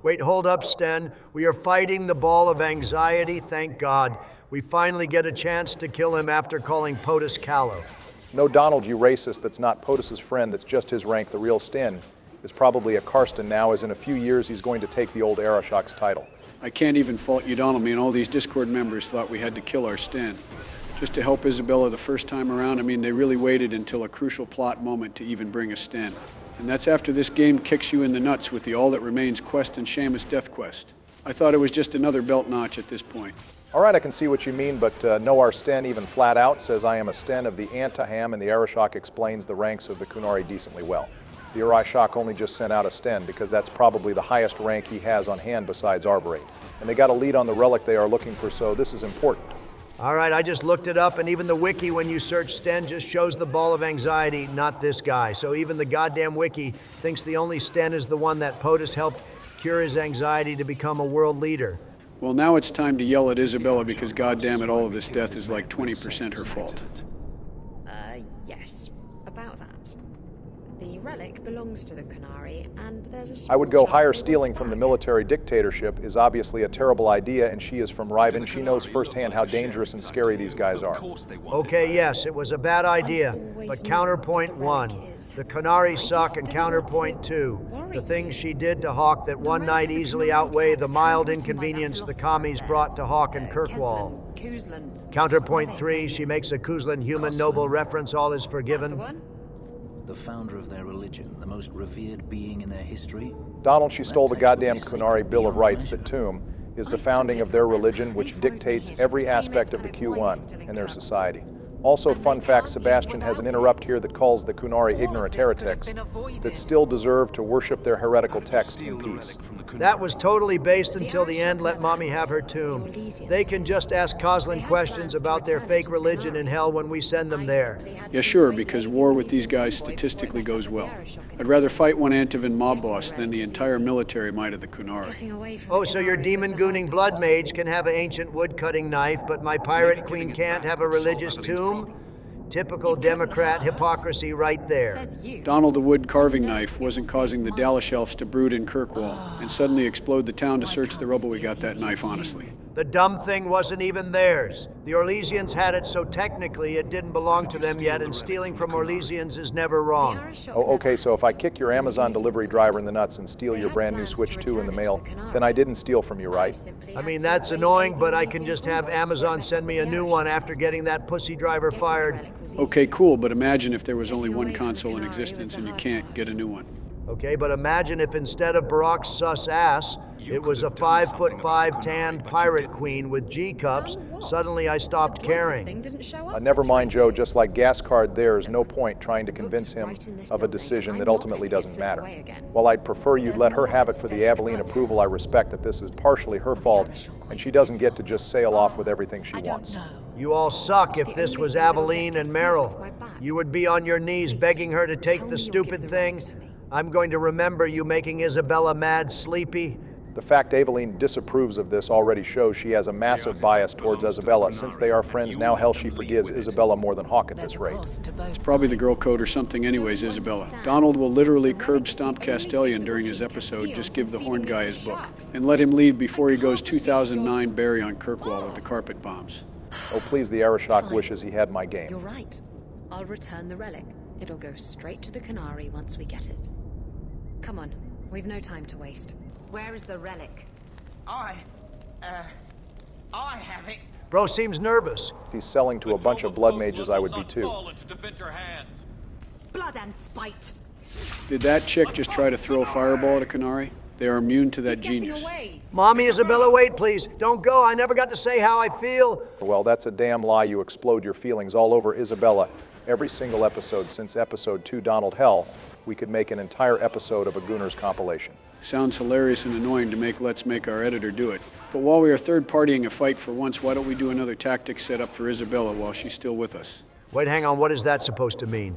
Wait, hold up, Sten. We are fighting the ball of anxiety, thank God. We finally get a chance to kill him after calling POTUS callow. No, Donald, you racist, that's not POTUS's friend, that's just his rank. The real Sten is probably a Karsten now, as in a few years he's going to take the old Arishock's title. I can't even fault you, Donald. Me and all these Discord members thought we had to kill our Sten. Just to help Isabela the first time around, I mean, they really waited until a crucial plot moment to even bring a Sten. And that's after this game kicks you in the nuts with the All That Remains quest and Seamus Death quest. I thought it was just another belt notch at this point. All right, I can see what you mean, but no, our Sten even flat out says I am a Sten of the Antaham, and the Arishock explains the ranks of the Qunari decently well. The Arishock only just sent out a Sten because that's probably the highest rank he has on hand besides Arborate. And they got a lead on the relic they are looking for, so this is important. All right, I just looked it up, and even the wiki, when you search Sten, just shows the ball of anxiety, not this guy. So even the goddamn wiki thinks the only Sten is the one that POTUS helped cure his anxiety to become a world leader. Well, now it's time to yell at Isabela because, goddamn it, all of this death is like 20% her fault. Yes. About that. The relic belongs to the Qunari, and there's a I would go small chance hire they want stealing it from the back. military dictatorship is obviously a terrible idea, and she is from Riven. She knows firsthand how dangerous and scary these guys are. Okay, yes, it was a bad idea, but counterpoint one. The Qunari suck, and counterpoint two. The things she did to Hawk that one night easily outweigh the mild inconvenience the commies brought to Hawk and Kirkwall. Counterpoint three, she makes a Kuzlan human noble reference, all is forgiven. The founder of their religion, the most revered being in their history. Donald, she stole the goddamn Qunari Bill of Rights. That tomb is the founding of their religion, which dictates every aspect of the Q1 and their society. Also, fun fact, Sebastian has an interrupt here that calls the Qunari ignorant heretics that still deserve to worship their heretical text in peace. That was totally based until the end. Let Mommy have her tomb. They can just ask Koslan questions about their fake religion in hell when we send them there. Yeah, sure, because war with these guys statistically goes well. I'd rather fight one Antivan mob boss than the entire military might of the Qunari. Oh, so your demon-gooning blood mage can have an ancient wood-cutting knife, but my pirate queen can't have a religious tomb? Typical Democrat hypocrisy right there. Donald the wood carving knife wasn't causing the Dalish elves to brood in Kirkwall and suddenly explode the town to search the rubble we got that knife, honestly. The dumb thing wasn't even theirs. The Orlesians had it, so technically it didn't belong to them yet, and stealing from Orlesians is never wrong. Oh, okay, so if I kick your Amazon delivery driver in the nuts and steal your brand new Switch 2 in the mail, then I didn't steal from you, right? I mean, that's annoying, but I can just have Amazon send me a new one after getting that pussy driver fired. Okay, cool, but imagine if there was only one console in existence and you can't get a new one. Okay, but imagine if instead of Barak's sus ass, it was a 5'5" tanned pirate queen with G-cups. Suddenly I stopped caring. Never mind, Joe, just like gas card, there's no point trying to convince him of a decision that ultimately doesn't matter. While I'd prefer you'd let her have it for the Aveline approval, I respect that this is partially her fault, and she doesn't get to just sail off with everything she wants. You all suck. If this was Aveline and Meryl, you would be on your knees begging her to take the stupid thing. I'm going to remember you making Isabela mad sleepy. The fact Aveline disapproves of this already shows she has a massive bias towards Isabela. Since they are friends now, hell, she forgives Isabela more than Hawk at this rate. It's probably the girl code or something anyways, Isabela. Donald will literally curb stomp Castellan during his episode. Just give the horned guy his book. And let him leave before he goes 2009 Barry on Kirkwall with the carpet bombs. Oh, please, the Arishock wishes he had my game. You're right. I'll return the relic. It'll go straight to the Qunari once we get it. Come on, we've no time to waste. Where is the relic? I have it. Bro seems nervous. If he's selling to a bunch of blood mages, I would be too. Blood and spite. Did that chick just try to throw a fireball at a Qunari? They are immune to that genius. Mommy, Isabela, wait, please. Don't go. I never got to say how I feel. Well, that's a damn lie. You explode your feelings all over Isabela. Every single episode since episode 2, Donald Hell, we could make an entire episode of a Gooners compilation. Sounds hilarious and annoying to make Let's Make our editor do it. But while we are third-partying a fight for once, why don't we do another tactics setup for Isabela while she's still with us? Wait, hang on. What is that supposed to mean?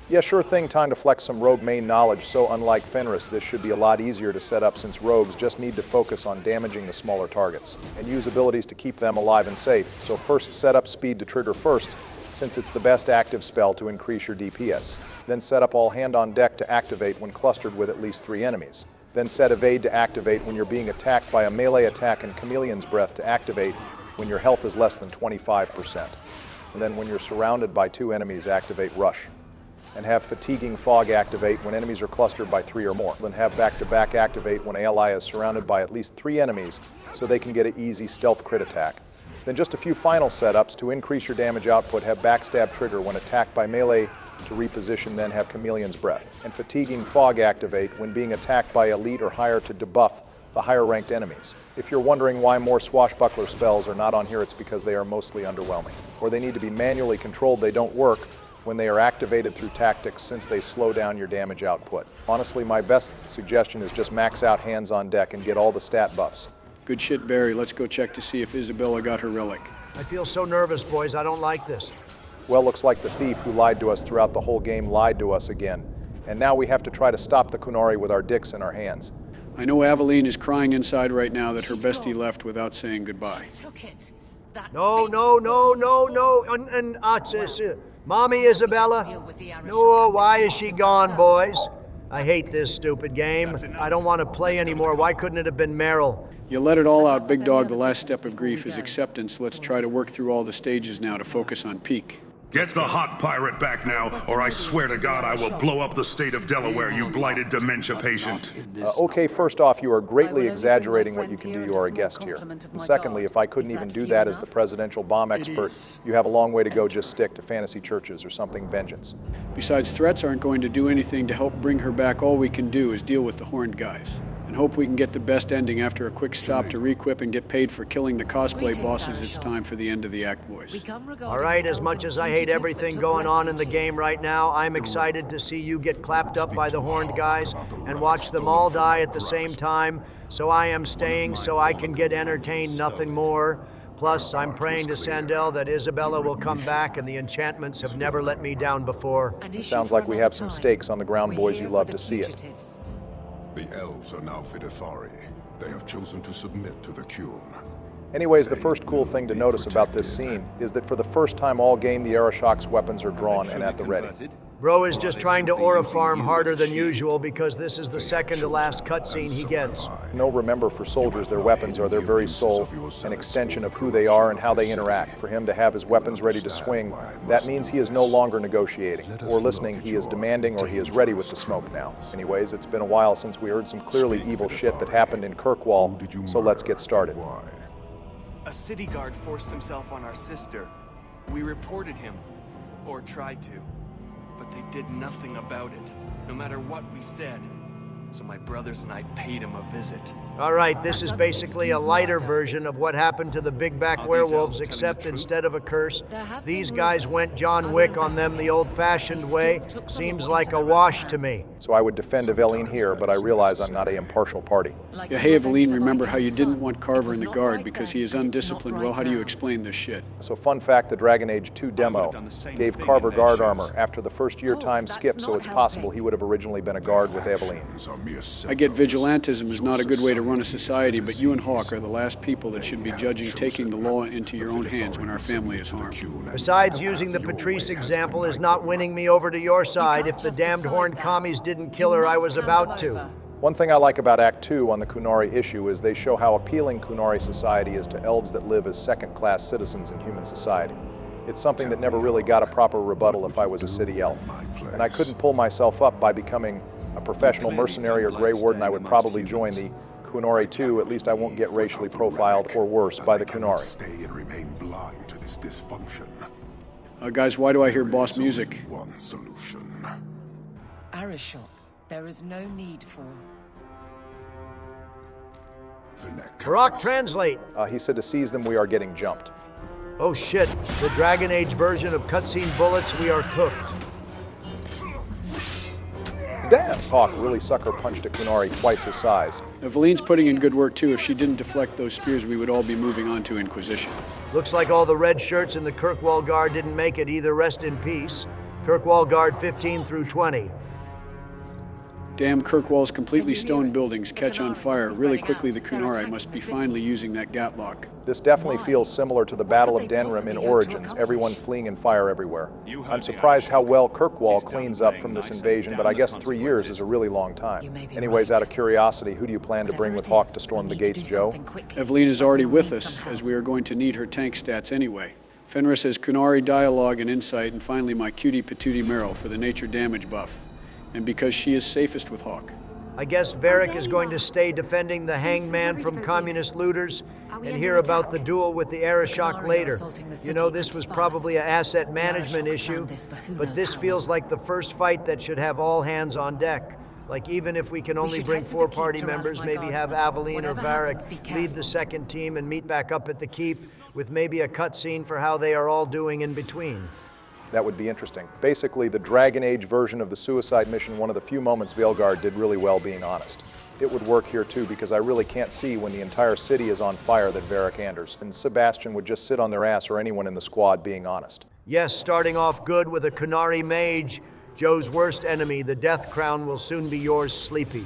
Yeah, sure thing. Time to flex some rogue main knowledge. So unlike Fenris, this should be a lot easier to set up since rogues just need to focus on damaging the smaller targets and use abilities to keep them alive and safe. So first, set up speed to trigger first, since it's the best active spell to increase your DPS. Then set up all hand on deck to activate when clustered with at least 3 enemies. Then set evade to activate when you're being attacked by a melee attack, and Chameleon's Breath to activate when your health is less than 25%. And then when you're surrounded by 2 enemies, activate Rush. And have Fatiguing Fog activate when enemies are clustered by 3 or more. Then have back-to-back activate when ally is surrounded by at least 3 enemies so they can get an easy stealth crit attack. Then just a few final setups to increase your damage output. Have Backstab trigger when attacked by melee to reposition, then have Chameleon's Breath. And Fatiguing Fog activate when being attacked by elite or higher to debuff the higher ranked enemies. If you're wondering why more swashbuckler spells are not on here, it's because they are mostly underwhelming. Or they need to be manually controlled. They don't work when they are activated through tactics, since they slow down your damage output. Honestly, my best suggestion is just max out hands on deck and get all the stat buffs. Good shit, Barry. Let's go check to see if Isabela got her relic. I feel so nervous, boys. I don't like this. Well, looks like the thief who lied to us throughout the whole game lied to us again. And now we have to try to stop the Qunari with our dicks in our hands. I know Aveline is crying inside right now that her bestie left without saying goodbye. No. Mommy, Isabela. No, why is she gone, boys? I hate this stupid game. I don't want to play anymore. Why couldn't it have been Meryl? You let it all out, big dog. The last step of grief is acceptance. Let's try to work through all the stages now to focus on peak. Get the hot pirate back now, or I swear to God I will blow up the state of Delaware, you blighted dementia patient. Okay, first off, you are greatly exaggerating what you can do. You are a guest here. And secondly, if I couldn't even do that as the presidential bomb expert, you have a long way to go. Just stick to fantasy churches or something vengeance. Besides, threats aren't going to do anything to help bring her back. All we can do is deal with the horned guys. And hope we can get the best ending after a quick stop to re-equip and get paid for killing the cosplay bosses. It's time for the end of the act, boys. All right, as much as I hate everything going on in the game right now, I'm excited to see you get clapped up by the horned guys and watch them all die at the same time. So I am staying so I can get entertained, nothing more. Plus, I'm praying to Sandel that Isabela will come back, and the enchantments have never let me down before. It sounds like we have some stakes on the ground, boys. You love to see it. The elves are now Fidethari. They have chosen to submit to the Qun. Anyways, the first cool thing to notice about this scene is that for the first time all game, the Arishock's weapons are drawn and at the ready. Bro is just trying to aura farm harder than usual because this is the second to last cutscene he gets. No, remember, for soldiers, their weapons are their very soul, an extension of who they are and how they interact. For him to have his weapons ready to swing, that means he is no longer negotiating or listening. He is demanding, or he is ready with the smoke now. Anyways, it's been a while since we heard some clearly evil shit that happened in Kirkwall, so let's get started. A city guard forced himself on our sister. We reported him, or tried to. But they did nothing about it, no matter what we said. So my brothers and I paid him a visit. All right, this is basically a lighter version of what happened to the big back werewolves, except instead of a curse, these guys went John Wick on them the old-fashioned way. Seems like a wash to me. So I would defend Aveline here, but I realize I'm not an impartial party. Yeah, hey Aveline, remember how you didn't want Carver in the guard because he is undisciplined? Well, how do you explain this shit? So fun fact, the Dragon Age 2 demo gave Carver guard armor after the first year time skip, so it's possible he would have originally been a guard with Aveline. I get vigilantism is not a good way to run a society, but you and Hawk are the last people that should be judging taking the law into your own hands when our family is harmed. Besides, using the Patrice example is not winning me over to your side. If the damned horned commies didn't kill her, I was about to. One thing I like about Act 2 on the Qunari issue is they show how appealing Qunari society is to elves that live as second-class citizens in human society. It's something that never really got a proper rebuttal if I was a city elf. And I couldn't pull myself up by becoming a professional mercenary or Grey Warden. I would probably join the Qunari too. At least I won't get racially profiled or worse by the Qunari. Stay and remain blind to this dysfunction. Guys, why do I hear boss music? One solution. Arishok, there is no need for... Rock, translate. He said to seize them, we are getting jumped. Oh shit, the Dragon Age version of cutscene bullets, we are cooked. Damn! Hawk really sucker punched a Qunari twice his size. Eveline's putting in good work too. If she didn't deflect those spears, we would all be moving on to Inquisition. Looks like all the red shirts in the Kirkwall Guard didn't make it either. Rest in peace. Kirkwall Guard 15 through 20. Damn, Kirkwall's completely stone buildings catch on fire. Really quickly, the Qunari must be finally using that gatlock. This definitely feels similar to the Battle of Denrim in Origins, everyone fleeing in fire everywhere. I'm surprised how well Kirkwall cleans up from this invasion, but I guess 3 years is a really long time. Anyways, out of curiosity, who do you plan to bring with Hawk to storm the gates, Joe? Eveline is already with us, as we are going to need her tank stats anyway. Fenris has Qunari dialogue and insight, and finally my cutie patootie Meryl for the nature damage buff. And because she is safest with Hawk. I guess Varric is going to stay defending the hanged man from communist looters and hear about the duel with the Arishock later. You know, this was probably an asset management issue, but this feels like the first fight that should have all hands on deck. Like, even if we can only bring 4 party members, maybe have Aveline or Varric lead the second team and meet back up at the keep with maybe a cutscene for how they are all doing in between. That would be interesting. Basically, the Dragon Age version of the suicide mission, one of the few moments Veilguard did really well, being honest. It would work here too, because I really can't see when the entire city is on fire that Varric Anders and Sebastian would just sit on their ass, or anyone in the squad, being honest. Yes, starting off good with a Qunari mage, Joe's worst enemy, the Death Crown, will soon be yours, Sleepy.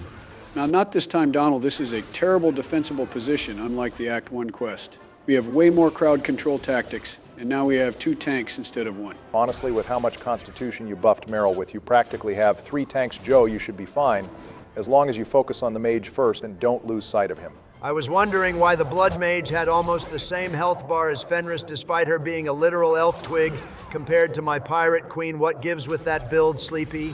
Now, not this time, Donald. This is a terrible defensible position, unlike the Act 1 quest. We have way more crowd control tactics, and now we have 2 tanks instead of 1. Honestly, with how much constitution you buffed Meryl with, you practically have 3 tanks, Joe. You should be fine, as long as you focus on the mage first and don't lose sight of him. I was wondering why the Blood Mage had almost the same health bar as Fenris, despite her being a literal elf twig, compared to my Pirate Queen. What gives with that build, Sleepy?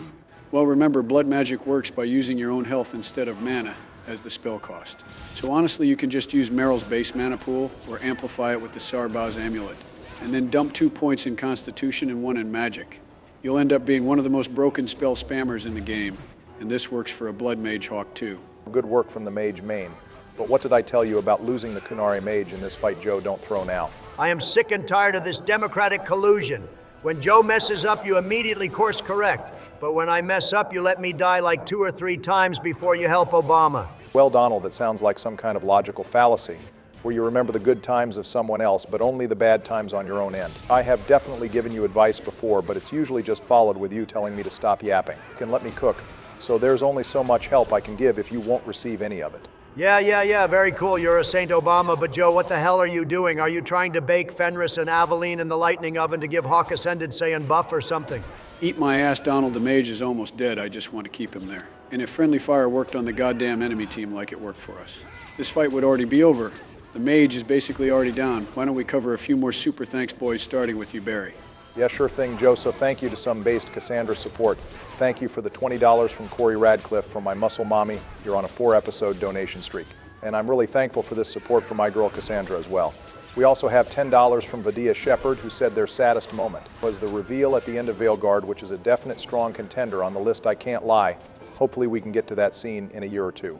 Well, remember, blood magic works by using your own health instead of mana as the spell cost. So honestly, you can just use Meryl's base mana pool or amplify it with the Sarbaz amulet, and then dump 2 points in Constitution and 1 in Magic. You'll end up being one of the most broken spell spammers in the game, and this works for a Blood Mage Hawk too. Good work from the mage main. But what did I tell you about losing the Qunari mage in this fight, Joe? Don't throw now. I am sick and tired of this democratic collusion. When Joe messes up, you immediately course correct. But when I mess up, you let me die like 2 or 3 times before you help Obama. Well, Donald, that sounds like some kind of logical fallacy, where you remember the good times of someone else, but only the bad times on your own end. I have definitely given you advice before, but it's usually just followed with you telling me to stop yapping. You can let me cook, so there's only so much help I can give if you won't receive any of it. Yeah, very cool. You're a Saint Obama, but Joe, what the hell are you doing? Are you trying to bake Fenris and Aveline in the lightning oven to give Hawk Ascended Saiyan buff or something? Eat my ass, Donald. The mage is almost dead. I just want to keep him there. And if friendly fire worked on the goddamn enemy team like it worked for us, this fight would already be over. The mage is basically already down. Why don't we cover a few more super thanks, boys, starting with you, Barry? Yeah, sure thing, Joe. So thank you to some based Cassandra support. Thank you for the $20 from Corey Radcliffe for my muscle mommy. You're on a 4-episode donation streak. And I'm really thankful for this support for my girl Cassandra as well. We also have $10 from Vadia Shepard, who said their saddest moment was the reveal at the end of Veilguard, which is a definite strong contender on the list, I can't lie. Hopefully we can get to that scene in a year or 2.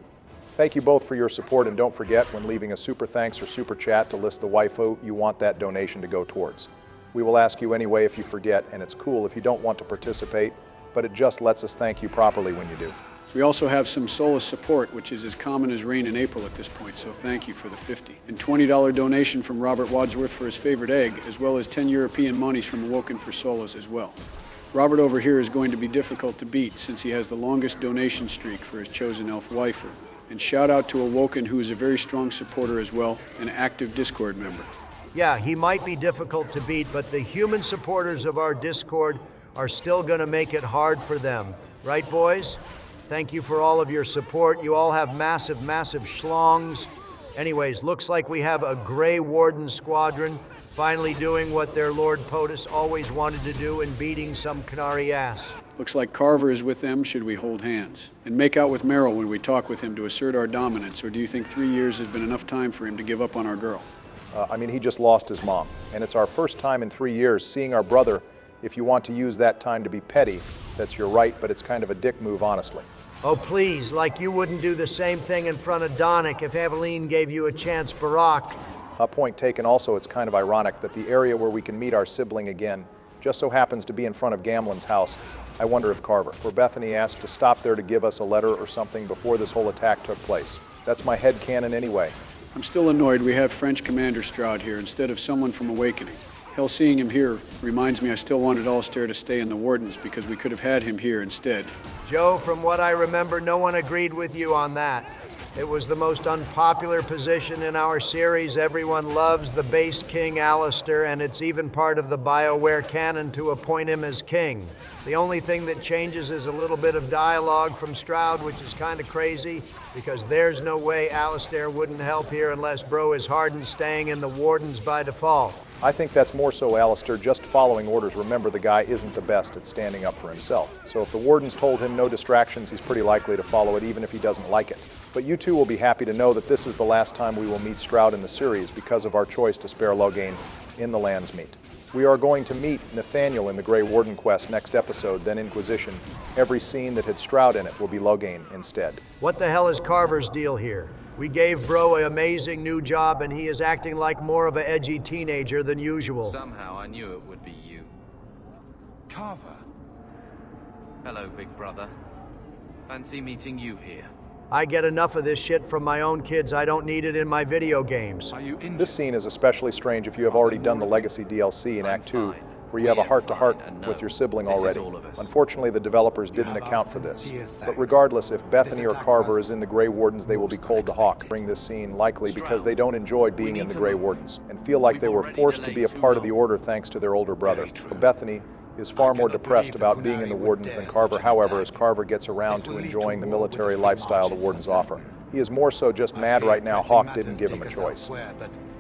Thank you both for your support, and don't forget, when leaving a super thanks or super chat, to list the waifu you want that donation to go towards. We will ask you anyway if you forget, and it's cool if you don't want to participate, but it just lets us thank you properly when you do. We also have some Solus support, which is as common as rain in April at this point, so thank you for the 50. And $20 donation from Robert Wadsworth for his favorite egg, as well as 10 European monies from Awoken for Solus as well. Robert over here is going to be difficult to beat since he has the longest donation streak for his chosen elf waifu. And shout out to Awoken, who is a very strong supporter as well, an active Discord member. Yeah, he might be difficult to beat, but the human supporters of our Discord are still gonna make it hard for them. Right, boys? Thank you for all of your support. You all have massive, massive schlongs. Anyways, looks like we have a Grey Warden squadron finally doing what their Lord POTUS always wanted to do and beating some Qunari ass. Looks like Carver is with them, should we hold hands? And make out with Merrill when we talk with him to assert our dominance, or do you think 3 years has been enough time for him to give up on our girl? I mean, he just lost his mom, and it's our first time in 3 years seeing our brother. If you want to use that time to be petty, that's your right, but it's kind of a dick move, honestly. Oh, please, like you wouldn't do the same thing in front of Donick if Eveline gave you a chance, Barack. Point taken. Also, it's kind of ironic that the area where we can meet our sibling again just so happens to be in front of Gamlen's house. I wonder if Carver or Bethany asked to stop there to give us a letter or something before this whole attack took place. That's my headcanon anyway. I'm still annoyed we have French Commander Stroud here instead of someone from Awakening. Hell, seeing him here reminds me I still wanted Alistair to stay in the Wardens because we could have had him here instead. Joe, from what I remember, no one agreed with you on that. It was the most unpopular position in our series. Everyone loves the base king Alistair, and it's even part of the Bioware canon to appoint him as king. The only thing that changes is a little bit of dialogue from Stroud, which is kind of crazy, because there's no way Alistair wouldn't help here unless Bro is hardened staying in the Wardens by default. I think that's more so Alistair just following orders. Remember, the guy isn't the best at standing up for himself. So if the Wardens told him no distractions, he's pretty likely to follow it even if he doesn't like it. But you two will be happy to know that this is the last time we will meet Stroud in the series because of our choice to spare Loghain in the Landsmeet. We are going to meet Nathaniel in the Grey Warden quest next episode, then Inquisition. Every scene that had Stroud in it will be Loghain instead. What the hell is Carver's deal here? We gave Bro an amazing new job and he is acting like more of an edgy teenager than usual. Somehow I knew it would be you. Carver. Hello, big brother. Fancy meeting you here. I get enough of this shit from my own kids. I don't need it in my video games. This scene is especially strange if you have already done the Legacy DLC in Act 2, where you have a heart-to-heart with your sibling already. Unfortunately, the developers didn't account for this. But regardless, if Bethany or Carver is in the Grey Wardens, they will be cold to hawk during this scene, likely because they don't enjoy being in the Grey Wardens, and feel like they were forced to be a part of the Order thanks to their older brother. For Bethany is far more depressed about being in the Wardens than Carver, however, as Carver gets around to enjoying the military lifestyle the Wardens offer. He is more so just mad right now Hawk didn't give him a choice.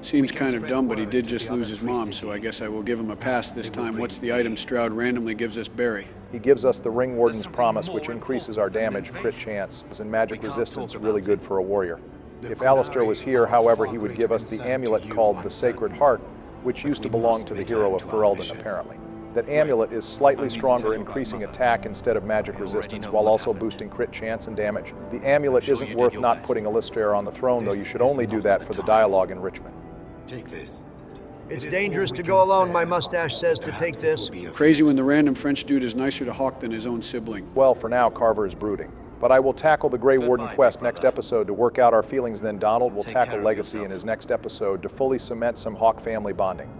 Seems kind of dumb, but he did just lose his mom, so I guess I will give him a pass this time. What's the item Stroud randomly gives us Barry? He gives us the Ring Warden's Promise, which increases our damage, crit chance, and magic resistance, really good for a warrior. If Alistair was here, however, he would give us the amulet called the Sacred Heart, which used to belong to the hero of Ferelden, apparently. That amulet is slightly stronger, increasing attack instead of magic resistance, while also boosting crit chance and damage. The amulet isn't worth not putting Alistair on the throne, though you should only do that for the dialogue enrichment. Take this. It's dangerous to go alone, my mustache says to take this. Crazy when the random French dude is nicer to Hawk than his own sibling. Well, for now, Carver is brooding. But I will tackle the Grey Warden quest next episode to work out our feelings, then Donald will tackle Legacy in his next episode to fully cement some Hawk family bonding.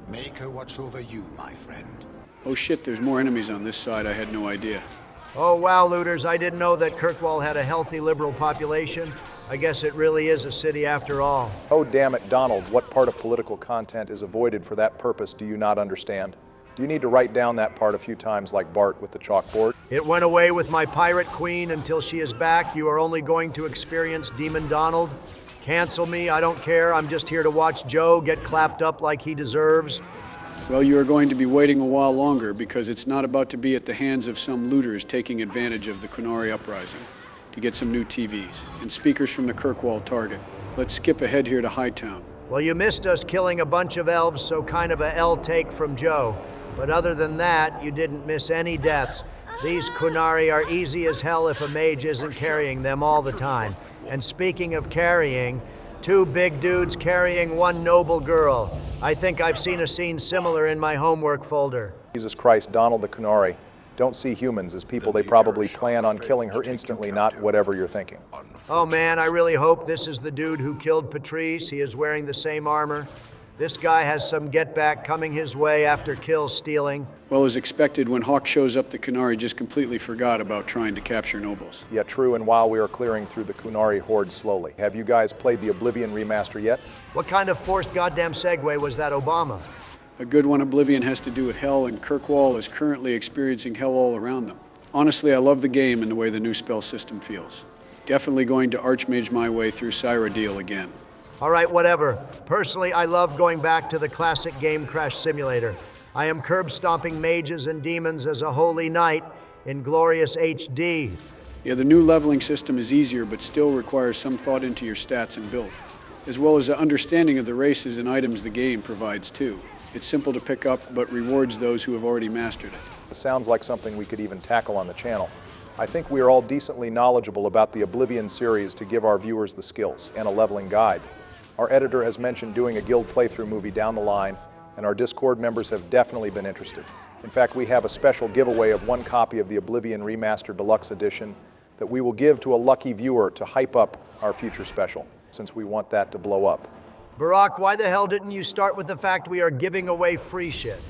Make her watch over you, my friend. Oh shit, there's more enemies on this side. I had no idea. Oh wow, looters, I didn't know that Kirkwall had a healthy liberal population. I guess it really is a city after all. Oh damn it, Donald, what part of political content is avoided for that purpose do you not understand? Do you need to write down that part a few times like Bart with the chalkboard? It went away with my pirate queen. Until she is back, you are only going to experience Demon Donald. Cancel me, I don't care. I'm just here to watch Joe get clapped up like he deserves. Well, you are going to be waiting a while longer because it's not about to be at the hands of some looters taking advantage of the Qunari uprising to get some new TVs and speakers from the Kirkwall target. Let's skip ahead here to Hightown. Well, you missed us killing a bunch of elves, so kind of a L take from Joe. But other than that, you didn't miss any deaths. These Qunari are easy as hell if a mage isn't carrying them all the time. And speaking of carrying, two big dudes carrying one noble girl. I think I've seen a scene similar in my homework folder. Jesus Christ, Donald the Qunari don't see humans as people. They probably plan on killing her instantly, not whatever you're thinking. Oh man, I really hope this is the dude who killed Patrice. He is wearing the same armor. This guy has some get-back coming his way after kill stealing. Well, as expected, when Hawk shows up, the Qunari just completely forgot about trying to capture nobles. Yeah, true, and while we are clearing through the Qunari horde slowly. Have you guys played the Oblivion remaster yet? What kind of forced goddamn segue was that, Obama? A good one. Oblivion has to do with hell, and Kirkwall is currently experiencing hell all around them. Honestly, I love the game and the way the new spell system feels. Definitely going to Archmage my way through Cyrodiil again. All right, whatever. Personally, I love going back to the classic Game Crash Simulator. I am curb-stomping mages and demons as a holy knight in glorious HD. Yeah, the new leveling system is easier, but still requires some thought into your stats and build, as well as an understanding of the races and items the game provides too. It's simple to pick up, but rewards those who have already mastered it. It sounds like something we could even tackle on the channel. I think we are all decently knowledgeable about the Oblivion series to give our viewers the skills and a leveling guide. Our editor has mentioned doing a guild playthrough movie down the line, and our Discord members have definitely been interested. In fact, we have a special giveaway of 1 copy of the Oblivion Remastered Deluxe Edition that we will give to a lucky viewer to hype up our future special, since we want that to blow up. Barack, why the hell didn't you start with the fact we are giving away free shit?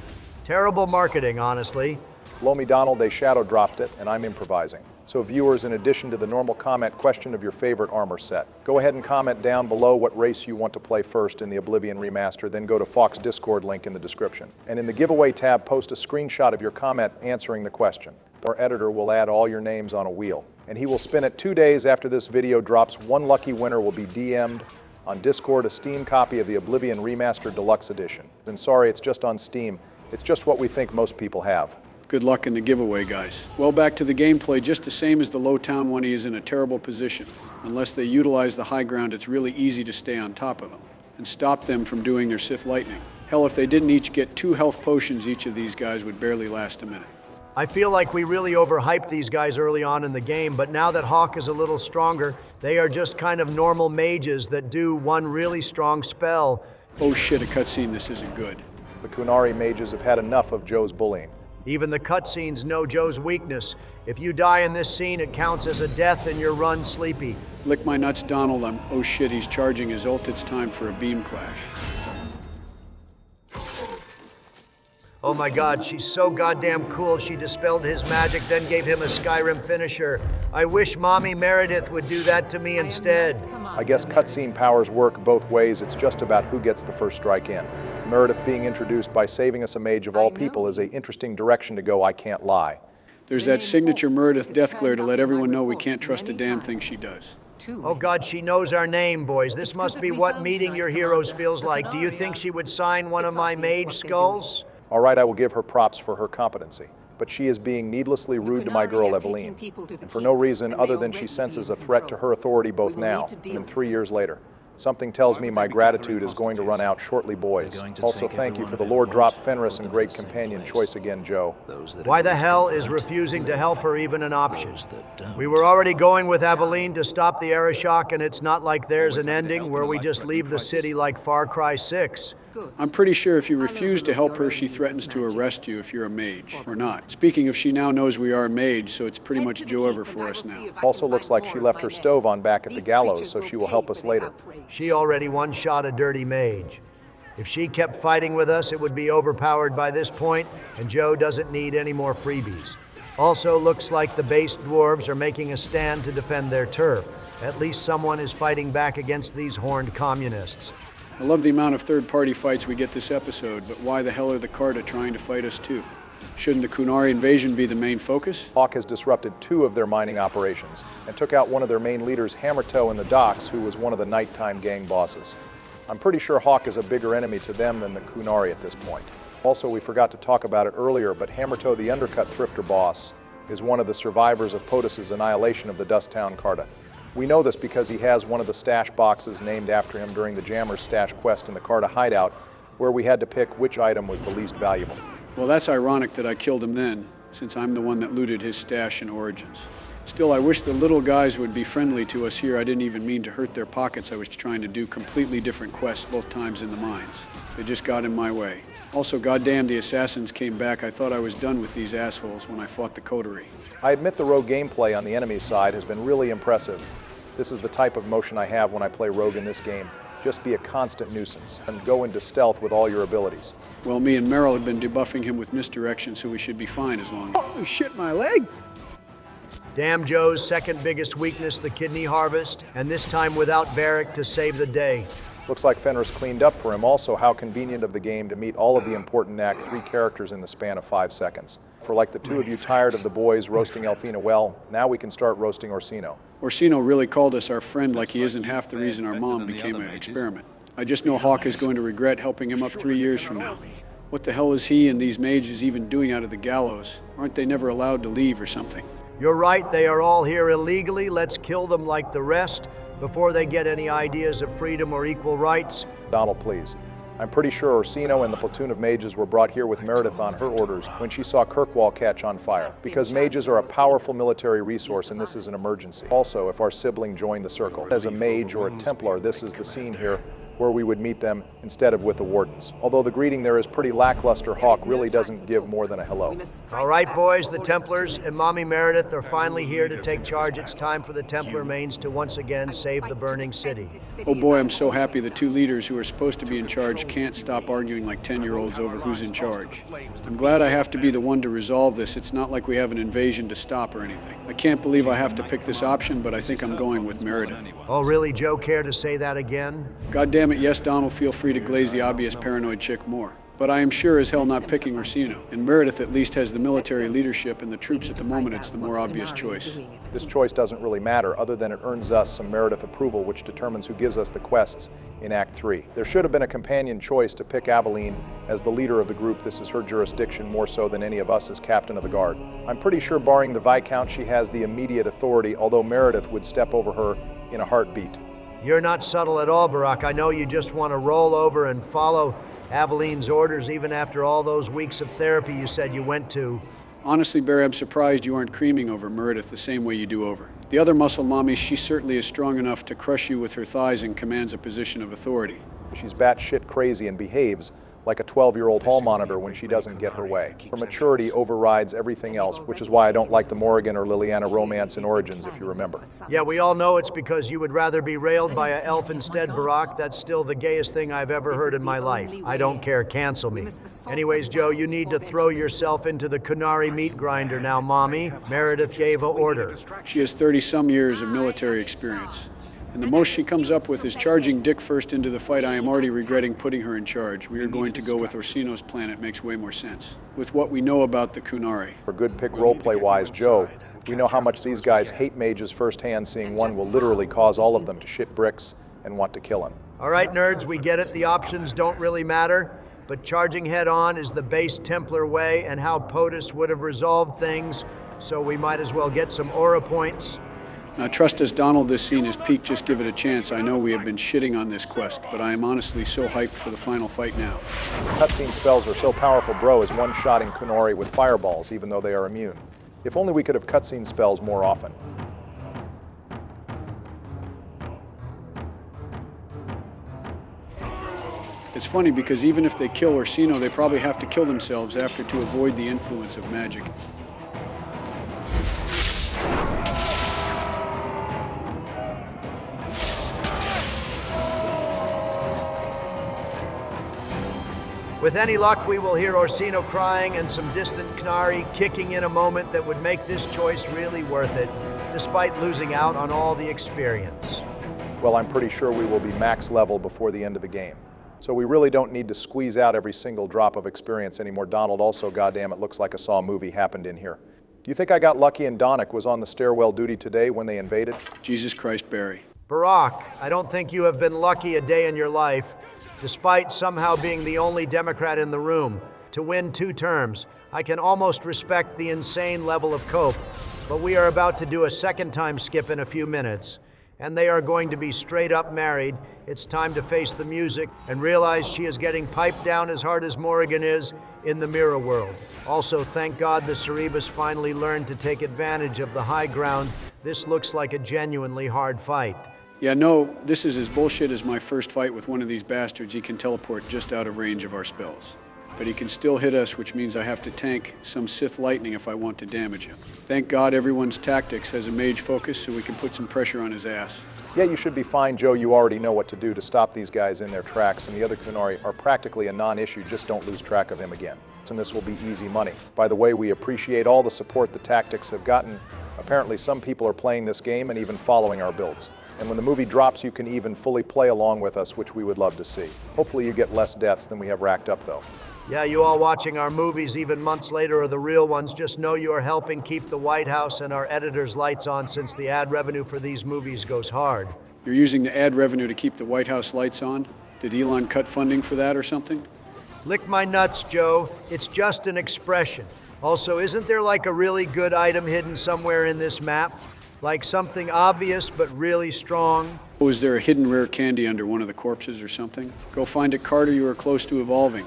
Terrible marketing, honestly. Lomi Donald, they shadow dropped it, and I'm improvising. So viewers, in addition to the normal comment question of your favorite armor set, go ahead and comment down below what race you want to play first in the Oblivion Remaster, then go to Fox Discord link in the description. And in the giveaway tab, post a screenshot of your comment answering the question. Our editor will add all your names on a wheel, and he will spin it 2 days after this video drops. 1 lucky winner will be DM'd on Discord a Steam copy of the Oblivion Remastered Deluxe Edition. And sorry, it's just on Steam. It's just what we think most people have. Good luck in the giveaway, guys. Well, back to the gameplay, just the same as the Lowtown one, he is in a terrible position. Unless they utilize the high ground, it's really easy to stay on top of them and stop them from doing their Sith Lightning. Hell, if they didn't each get 2 health potions, each of these guys would barely last a minute. I feel like we really overhyped these guys early on in the game, but now that Hawk is a little stronger, they are just kind of normal mages that do 1 really strong spell. Oh shit, a cutscene, this isn't good. The Qunari mages have had enough of Joe's bullying. Even the cutscenes know Joe's weakness. If you die in this scene, it counts as a death and you're run sleepy. Lick my nuts, Donald. Oh shit, he's charging his ult. It's time for a beam clash. Oh my god, she's so goddamn cool. She dispelled his magic, then gave him a Skyrim finisher. I wish Mommy Meredith would do that to me instead. I guess cutscene powers work both ways. It's just about who gets the first strike in. Meredith being introduced by saving us a mage of all people is an interesting direction to go, I can't lie. There's that signature Meredith death glare to let everyone know we can't trust a damn thing she does. Oh god, she knows our name, boys. This must be what meeting your heroes feels like. Do you think she would sign one of my mage skulls? All right, I will give her props for her competency. But she is being needlessly rude to my girl, Eveline. And for no reason other than she senses a threat to her authority both now and 3 years later. Something tells me my gratitude is going to run out shortly, boys. Also, thank you for the Lord Drop Fenris and great companion choice again, Joe. Why the hell is refusing to help her even an option? We were already going with Eveline to stop the Arishock, and it's not like there's an ending where we just leave the city like Far Cry 6. I'm pretty sure if you refuse to help her, she threatens to arrest you if you're a mage, or not. Speaking of, she now knows we are a mage, so it's pretty much Joe-over for us now. Also looks like she left her stove on back at the gallows, so she will help us later. She already one-shot a dirty mage. If she kept fighting with us, it would be overpowered by this point, and Joe doesn't need any more freebies. Also looks like the base dwarves are making a stand to defend their turf. At least someone is fighting back against these horned communists. I love the amount of third-party fights we get this episode, but why the hell are the Carta trying to fight us too? Shouldn't the Qunari invasion be the main focus? Hawk has disrupted 2 of their mining operations and took out one of their main leaders, Hammertoe, in the docks, who was one of the nighttime gang bosses. I'm pretty sure Hawk is a bigger enemy to them than the Qunari at this point. Also, we forgot to talk about it earlier, but Hammertoe, the undercut thrifter boss, is one of the survivors of POTUS's annihilation of the Dusttown Carta. We know this because he has one of the stash boxes named after him during the Jammer's stash quest in the Carta hideout, where we had to pick which item was the least valuable. Well, that's ironic that I killed him then, since I'm the one that looted his stash in Origins. Still, I wish the little guys would be friendly to us here. I didn't even mean to hurt their pockets. I was trying to do completely different quests both times in the mines. They just got in my way. Also, goddamn, the assassins came back. I thought I was done with these assholes when I fought the Coterie. I admit the rogue gameplay on the enemy side has been really impressive. This is the type of motion I have when I play rogue in this game. Just be a constant nuisance and go into stealth with all your abilities. Well, me and Meryl have been debuffing him with misdirection, so we should be fine as long as... Oh, shit, my leg! Damn Joe's second biggest weakness, the kidney harvest, and this time without Varric to save the day. Looks like Fenris cleaned up for him. Also, how convenient of the game to meet all of the important Act 3 characters in the span of 5 seconds. For like the two of you tired of the boys roasting Elfina well, now we can start roasting Orsino. Orsino really called us our friend like he isn't half the reason our mom became an experiment. I just know Hawk is going to regret helping him up 3 years from now. What the hell is he and these mages even doing out of the gallows? Aren't they never allowed to leave or something? You're right, they are all here illegally. Let's kill them like the rest before they get any ideas of freedom or equal rights. Donald, please. I'm pretty sure Orsino and the platoon of mages were brought here with Meredith on her orders when she saw Kirkwall catch on fire, because mages are a powerful military resource and this is an emergency. Also, if our sibling joined the circle as a mage or a Templar, this is the scene here where we would meet them instead of with the wardens. Although the greeting there is pretty lackluster, Hawk really doesn't give more than a hello. All right, boys, the Templars and Mommy Meredith are finally here to take charge. It's time for the Templar mains to once again save the burning city. Oh boy, I'm so happy the two leaders who are supposed to be in charge can't stop arguing like 10-year-olds over who's in charge. I'm glad I have to be the one to resolve this. It's not like we have an invasion to stop or anything. I can't believe I have to pick this option, but I think I'm going with Meredith. Oh, really, Joe? Care to say that again? God damn it, yes, Donald, feel free to glaze the obvious paranoid chick more. But I am sure as hell not picking Orsino. And Meredith at least has the military leadership and the troops at the moment. It's the more obvious choice. This choice doesn't really matter other than it earns us some Meredith approval, which determines who gives us the quests in Act 3. There should have been a companion choice to pick Aveline as the leader of the group. This is her jurisdiction more so than any of us as captain of the guard. I'm pretty sure barring the Viscount, she has the immediate authority, although Meredith would step over her in a heartbeat. You're not subtle at all, Barack. I know you just want to roll over and follow Aveline's orders even after all those weeks of therapy you said you went to. Honestly, Barry, I'm surprised you aren't creaming over Meredith the same way you do over the other muscle mommies. She certainly is strong enough to crush you with her thighs and commands a position of authority. She's batshit crazy and behaves like a 12-year-old hall monitor when she doesn't get her way. Her maturity overrides everything else, which is why I don't like the Morrigan or Liliana romance in Origins, if you remember. Yeah, we all know it's because you would rather be railed by an elf instead, Barack. That's still the gayest thing I've ever heard in my life. I don't care, cancel me. Anyways, Joe, you need to throw yourself into the Qunari meat grinder now, Mommy. Meredith gave an order. She has 30-some years of military experience. And the most she comes up with is charging Dick first into the fight. I am already regretting putting her in charge. We are going to go with Orsino's plan. It makes way more sense. With what we know about the Qunari. For good pick roleplay-wise, Joe, we know how much these guys hate mages firsthand. Seeing one will literally cause all of them to shit bricks and want to kill him. All right, nerds, we get it. The options don't really matter. But charging head-on is the base Templar way and how POTUS would have resolved things. So we might as well get some aura points. Now trust us, Donald, this scene is peak. Just give it a chance. I know we have been shitting on this quest, but I am honestly so hyped for the final fight now. Cutscene spells are so powerful, bro, is one-shotting Qunari with fireballs, even though they are immune. If only we could have cutscene spells more often. It's funny because even if they kill Orsino, they probably have to kill themselves after to avoid the influence of magic. With any luck, we will hear Orsino crying and some distant Qunari kicking in a moment that would make this choice really worth it, despite losing out on all the experience. Well, I'm pretty sure we will be max level before the end of the game. So we really don't need to squeeze out every single drop of experience anymore. Donald, also, goddamn, it looks like a Saw movie happened in here. Do you think I got lucky and Donnick was on the stairwell duty today when they invaded? Jesus Christ, Barry. Barack, I don't think you have been lucky a day in your life. Despite somehow being the only Democrat in the room to win 2 terms, I can almost respect the insane level of cope, but we are about to do a second time skip in a few minutes, and they are going to be straight up married. It's time to face the music and realize she is getting piped down as hard as Morrigan is in the mirror world. Also, thank God the Cerebus finally learned to take advantage of the high ground. This looks like a genuinely hard fight. Yeah, no, this is as bullshit as my first fight with one of these bastards. He can teleport just out of range of our spells. But he can still hit us, which means I have to tank some Sith lightning if I want to damage him. Thank God everyone's tactics has a mage focus so we can put some pressure on his ass. Yeah, you should be fine, Joe. You already know what to do to stop these guys in their tracks, and the other Qunari are practically a non-issue. Just don't lose track of him again. And this will be easy money. By the way, we appreciate all the support the tactics have gotten. Apparently, some people are playing this game and even following our builds. And when the movie drops, you can even fully play along with us, which we would love to see. Hopefully you get less deaths than we have racked up, though. Yeah, you all watching our movies even months later are the real ones. Just know you are helping keep the White House and our editors' lights on, since the ad revenue for these movies goes hard. You're using the ad revenue to keep the White House lights on? Did Elon cut funding for that or something? Lick my nuts, Joe. It's just an expression. Also, isn't there like a really good item hidden somewhere in this map? Like something obvious but really strong? Oh, is there a hidden rare candy under one of the corpses or something? Go find it, Carter. You are close to evolving.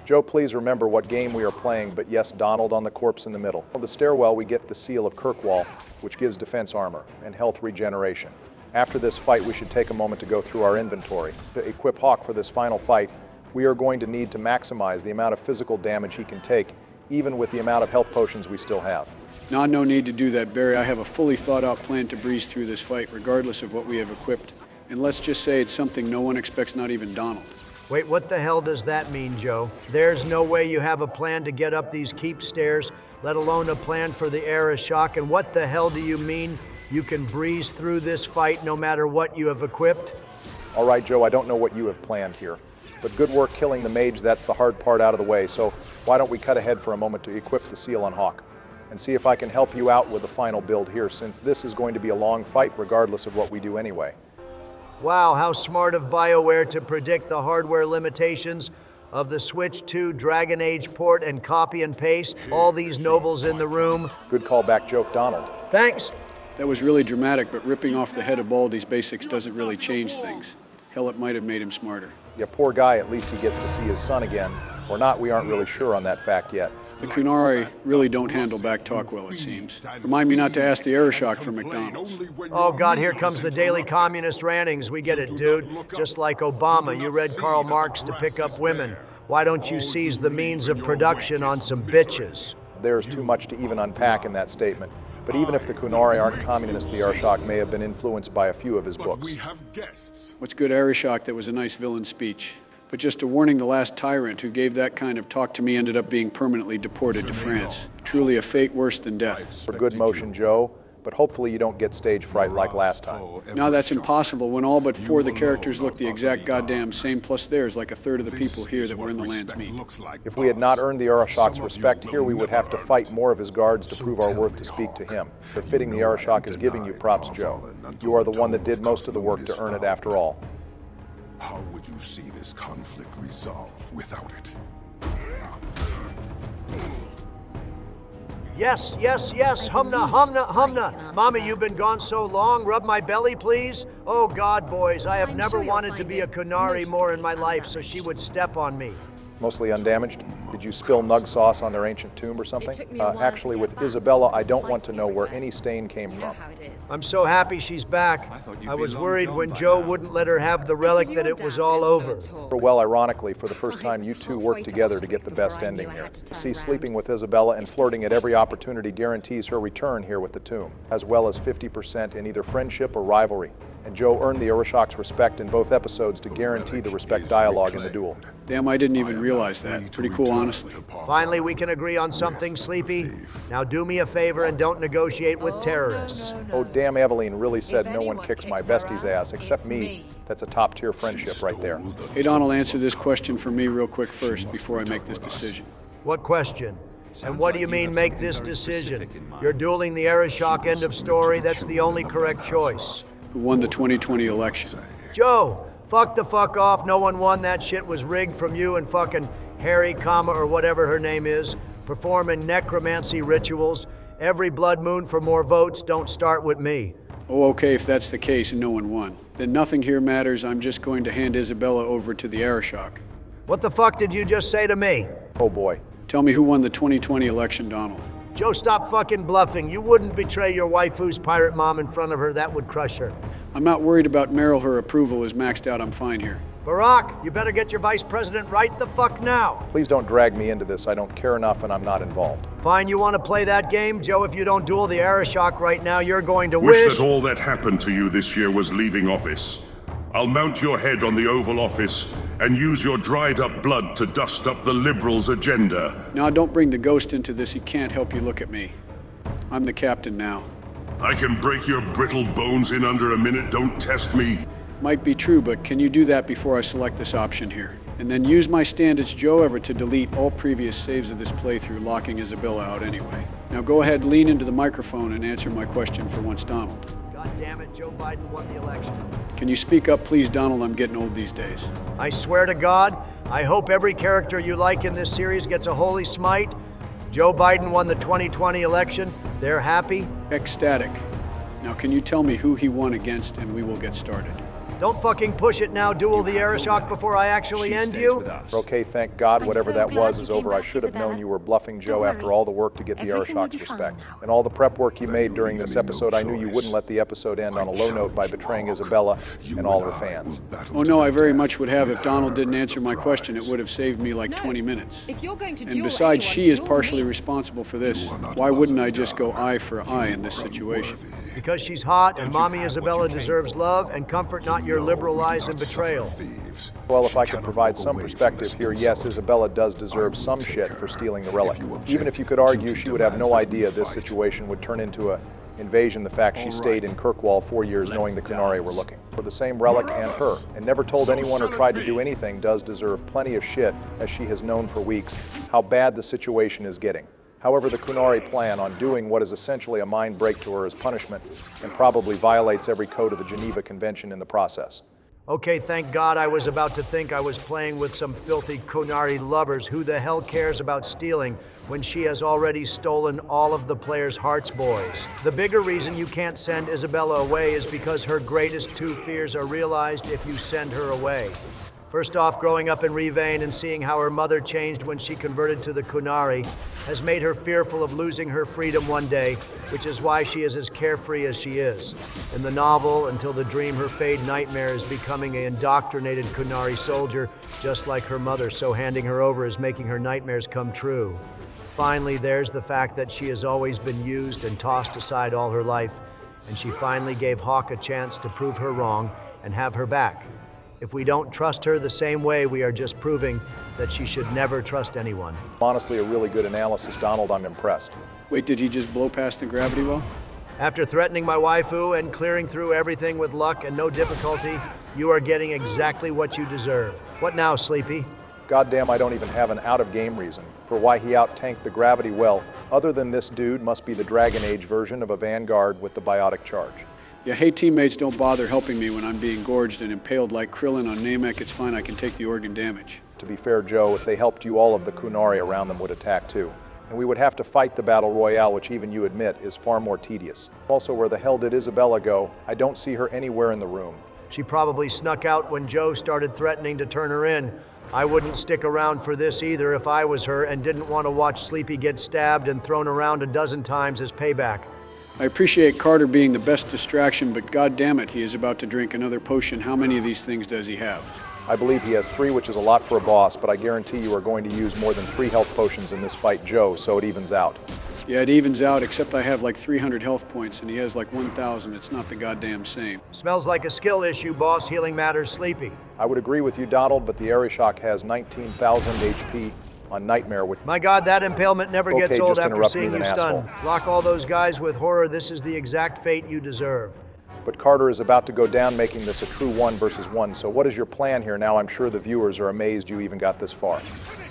Joe, please remember what game we are playing, but yes, Donald on the corpse in the middle. On the stairwell, we get the seal of Kirkwall, which gives defense armor and health regeneration. After this fight, we should take a moment to go through our inventory. To equip Hawk for this final fight, we are going to need to maximize the amount of physical damage he can take, even with the amount of health potions we still have. No need to do that, Barry. I have a fully thought out plan to breeze through this fight, regardless of what we have equipped. And let's just say it's something no one expects, not even Donald. Wait, what the hell does that mean, Joe? There's no way you have a plan to get up these keep stairs, let alone a plan for the Arishock. And what the hell do you mean you can breeze through this fight no matter what you have equipped? All right, Joe, I don't know what you have planned here, but good work killing the mage. That's the hard part out of the way. So why don't we cut ahead for a moment to equip the seal on Hawk and see if I can help you out with the final build here, since this is going to be a long fight regardless of what we do anyway. Wow, how smart of Bioware to predict the hardware limitations of the Switch 2 Dragon Age port and copy and paste all these nobles in the room. Good callback joke, Donald. Thanks. That was really dramatic, but ripping off the head of Baldy's basics doesn't really change things. Hell, it might have made him smarter. Yeah, poor guy, at least he gets to see his son again. Or not, we aren't really sure on that fact yet. The Qunari really don't handle back talk well, it seems. Remind me not to ask the Arishock for McDonald's. Oh God, here comes the daily communist rantings. We get it, dude. Just like Obama, you read Karl Marx to pick up women. Why don't you seize the means of production on some bitches? There's too much to even unpack in that statement. But even if the Qunari aren't communists, the Arishok may have been influenced by a few of his books. What's good, Arishok? That was a nice villain speech. But just a warning, the last tyrant who gave that kind of talk to me ended up being permanently deported to France. Truly a fate worse than death. For good motion, Joe, but hopefully you don't get stage fright like last time. No, that's impossible when all but 4 of the characters look the exact goddamn same, plus there's like a third of the people here that were in the land's meat. If we had not earned the Arishok's respect here, we would have to fight more of his guards to prove our worth to speak to him. Befitting the Arishok is giving you props, Joe. You are the one that did most of the work to earn it after all. How would you see this conflict resolved without it? Yes, yes, yes, humna, humna, humna. Mommy, you've been gone so long. Rub my belly, please. Oh God, boys, I have never wanted to be a Qunari more in my life, so she would step on me. Mostly undamaged? Did you spill nug sauce on their ancient tomb or something? Actually, with Isabela, I don't want to know where any stain came from. I'm so happy she's back. I was worried when Joe wouldn't let her have the relic that it was all over. Well, ironically, for the first time, you two worked together to get the best ending here. See, sleeping with Isabela and flirting at every opportunity guarantees her return here with the tomb, as well as 50% in either friendship or rivalry. And Joe earned the Arishok's respect in both episodes to guarantee the respect dialogue in the duel. Damn, I didn't even realize that. Pretty cool, honestly. Finally, we can agree on something, Sleepy. Now do me a favor and don't negotiate with terrorists. Oh, damn, Eveline really said no one kicks my bestie's ass except me. That's a top-tier friendship right there. Hey, Donald, answer this question for me real quick first before I make this decision. What question? And what do you mean, make this decision? You're dueling the Arishock, end of story. That's the only correct choice. Who won the 2020 election? Joe, fuck the fuck off. No one won. That shit was rigged from you and fucking Harry, or whatever her name is, performing necromancy rituals. Every blood moon for more votes. Don't start with me. Oh, okay, if that's the case and no one won. Then nothing here matters. I'm just going to hand Isabela over to the Arishock. What the fuck did you just say to me? Oh boy. Tell me who won the 2020 election, Donald. Joe, stop fucking bluffing. You wouldn't betray your waifu's pirate mom in front of her. That would crush her. I'm not worried about Meryl. Her approval is maxed out. I'm fine here. Barack, you better get your vice president right the fuck now. Please don't drag me into this. I don't care enough and I'm not involved. Fine, you want to play that game? Joe, if you don't duel the Arishock right now, you're going to Wish that all that happened to you this year was leaving office. I'll mount your head on the Oval Office and use your dried up blood to dust up the Liberals' agenda. Now, don't bring the ghost into this. He can't help you look at me. I'm the captain now. I can break your brittle bones in under a minute. Don't test me. Might be true, but can you do that before I select this option here? And then use my stand-its Joe Everett to delete all previous saves of this playthrough, locking Isabela out anyway. Now go ahead, lean into the microphone and answer my question for once, Donald. God damn it, Joe Biden won the election. Can you speak up, please, Donald? I'm getting old these days. I swear to God, I hope every character you like in this series gets a holy smite. Joe Biden won the 2020 election. They're happy. Ecstatic. Now can you tell me who he won against and we will get started. Don't fucking push it now, duel the Arishock before I actually end you. Okay, thank God whatever that was is over. I should have known you were bluffing Joe after all the work to get the Arishock's respect. And all the prep work you made during this episode, I knew you wouldn't let the episode end on a low note by betraying Isabela and all her fans. Oh no, I very much would have. If Donald didn't answer my question, it would have saved me like 20 minutes. And besides, she is partially responsible for this. Why wouldn't I just go eye for eye in this situation? Because she's hot and Mommy Isabela deserves love and comfort, not your liberal lies and betrayal. Well, if I could provide some perspective here, yes, Isabela does deserve some shit for stealing the relic. Even if you could argue she would have no idea this situation would turn into an invasion, the fact she stayed in Kirkwall 4 years knowing the Qunari were looking for the same relic and her, and never told anyone or tried to do anything, does deserve plenty of shit, as she has known for weeks how bad the situation is getting. However, the Qunari plan on doing what is essentially a mind break to her as punishment and probably violates every code of the Geneva Convention in the process. Okay, thank God. I was about to think I was playing with some filthy Qunari lovers. Who the hell cares about stealing when she has already stolen all of the players' hearts, boys? The bigger reason you can't send Isabela away is because her greatest two fears are realized if you send her away. First off, growing up in Rivain and seeing how her mother changed when she converted to the Qunari has made her fearful of losing her freedom one day, which is why she is as carefree as she is. In the novel, until the dream her fade nightmare is becoming an indoctrinated Qunari soldier, just like her mother, so handing her over is making her nightmares come true. Finally, there's the fact that she has always been used and tossed aside all her life, and she finally gave Hawk a chance to prove her wrong and have her back. If we don't trust her the same way, we are just proving that she should never trust anyone. Honestly, a really good analysis, Donald. I'm impressed. Wait, did he just blow past the gravity well? After threatening my waifu and clearing through everything with luck and no difficulty, you are getting exactly what you deserve. What now, Sleepy? Goddamn, I don't even have an out-of-game reason for why he out-tanked the gravity well, other than this dude must be the Dragon Age version of a Vanguard with the biotic charge. Yeah, hey teammates, don't bother helping me when I'm being gorged and impaled like Krillin on Namek. It's fine, I can take the organ damage. To be fair, Joe, if they helped you, all of the Qunari around them would attack too. And we would have to fight the battle royale, which even you admit is far more tedious. Also, where the hell did Isabela go? I don't see her anywhere in the room. She probably snuck out when Joe started threatening to turn her in. I wouldn't stick around for this either if I was her and didn't want to watch Sleepy get stabbed and thrown around a dozen times as payback. I appreciate Carter being the best distraction, but goddammit, he is about to drink another potion. How many of these things does he have? I believe he has 3, which is a lot for a boss, but I guarantee you are going to use more than 3 health potions in this fight, Joe, so it evens out. Yeah, it evens out, except I have like 300 health points and he has like 1,000. It's not the goddamn same. Smells like a skill issue, boss. Healing matters, Sleepy. I would agree with you, Donald, but the Arishock has 19,000 HP on Nightmare, which... My God, that impalement never gets old after seeing you stunned. Asshole. Lock all those guys with horror. This is the exact fate you deserve. But Carter is about to go down, making this a true 1 versus 1. So what is your plan here now? I'm sure the viewers are amazed you even got this far.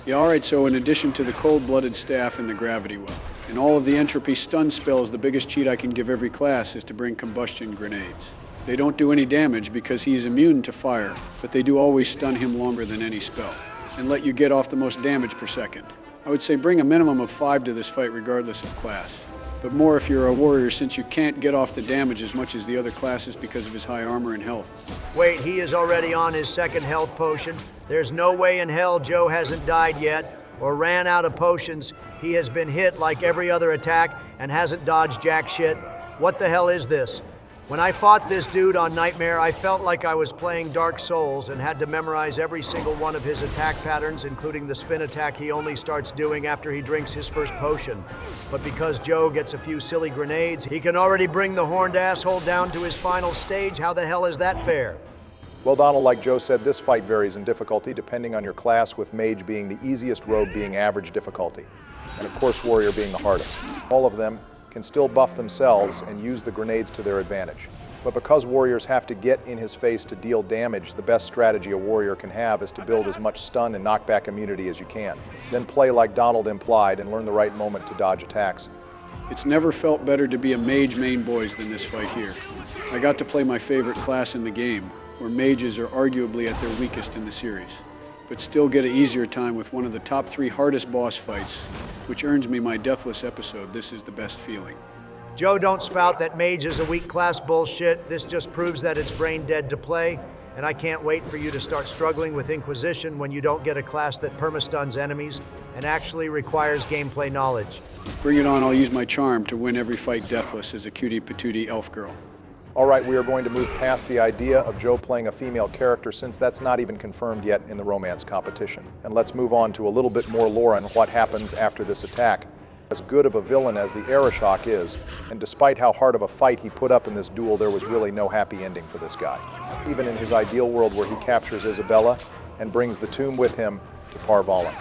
Yeah, all right, so in addition to the cold-blooded staff and the gravity well, and all of the entropy stun spells, the biggest cheat I can give every class is to bring combustion grenades. They don't do any damage because he is immune to fire, but they do always stun him longer than any spell, and let you get off the most damage per second. I would say bring a minimum of 5 to this fight regardless of class, but more if you're a warrior since you can't get off the damage as much as the other classes because of his high armor and health. Wait, he is already on his 2nd health potion. There's no way in hell Joe hasn't died yet or ran out of potions. He has been hit like every other attack and hasn't dodged jack shit. What the hell is this? When I fought this dude on Nightmare, I felt like I was playing Dark Souls and had to memorize every single one of his attack patterns, including the spin attack he only starts doing after he drinks his first potion. But because Joe gets a few silly grenades, he can already bring the horned asshole down to his final stage. How the hell is that fair? Well, Donald, like Joe said, this fight varies in difficulty depending on your class, with Mage being the easiest, Rogue being average difficulty, and of course Warrior being the hardest. All of them can still buff themselves and use the grenades to their advantage. But because Warriors have to get in his face to deal damage, the best strategy a Warrior can have is to build as much stun and knockback immunity as you can. Then play like Donald implied and learn the right moment to dodge attacks. It's never felt better to be a mage main boys than this fight here. I got to play my favorite class in the game, where mages are arguably at their weakest in the series, but still get an easier time with one of the top 3 hardest boss fights, which earns me my Deathless episode. This is the best feeling. Joe, don't spout that Mage is a weak class bullshit. This just proves that it's brain dead to play, and I can't wait for you to start struggling with Inquisition when you don't get a class that permastuns enemies and actually requires gameplay knowledge. Bring it on, I'll use my charm to win every fight Deathless as a cutie patootie elf girl. All right, we are going to move past the idea of Joe playing a female character, since that's not even confirmed yet in the romance competition. And let's move on to a little bit more lore on what happens after this attack. As good of a villain as the Arishock is, and despite how hard of a fight he put up in this duel, there was really no happy ending for this guy. Even in his ideal world where he captures Isabela and brings the tomb with him to Parvalan.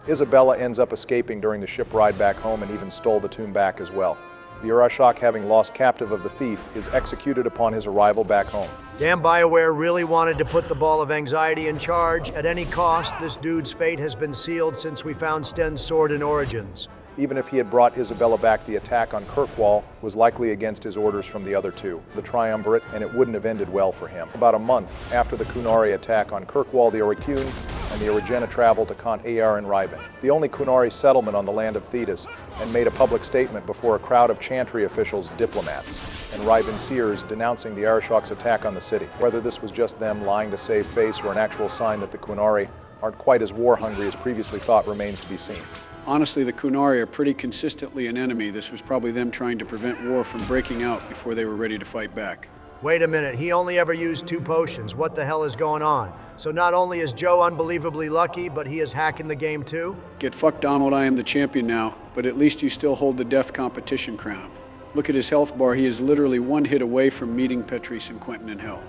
Isabela ends up escaping during the ship ride back home and even stole the tomb back as well. The Arishok, having lost captive of the thief, is executed upon his arrival back home. Damn, Bioware really wanted to put the ball of anxiety in charge. At any cost, this dude's fate has been sealed since we found Sten's sword in Origins. Even if he had brought Isabela back, the attack on Kirkwall was likely against his orders from the other two, the Triumvirate, and it wouldn't have ended well for him. About a month after the Qunari attack on Kirkwall, the Oricune and the Origena traveled to Kant Ayar in Riben, the only Qunari settlement on the land of Thetis, and made a public statement before a crowd of Chantry officials, diplomats, and Riben seers denouncing the Arishok's attack on the city. Whether this was just them lying to save face or an actual sign that the Qunari aren't quite as war-hungry as previously thought remains to be seen. Honestly, the Qunari are pretty consistently an enemy. This was probably them trying to prevent war from breaking out before they were ready to fight back. Wait a minute, he only ever used 2 potions. What the hell is going on? So not only is Joe unbelievably lucky, but he is hacking the game too? Get fucked, Donald, I am the champion now, but at least you still hold the death competition crown. Look at his health bar, he is literally 1 hit away from meeting Patrice and Quentin in hell.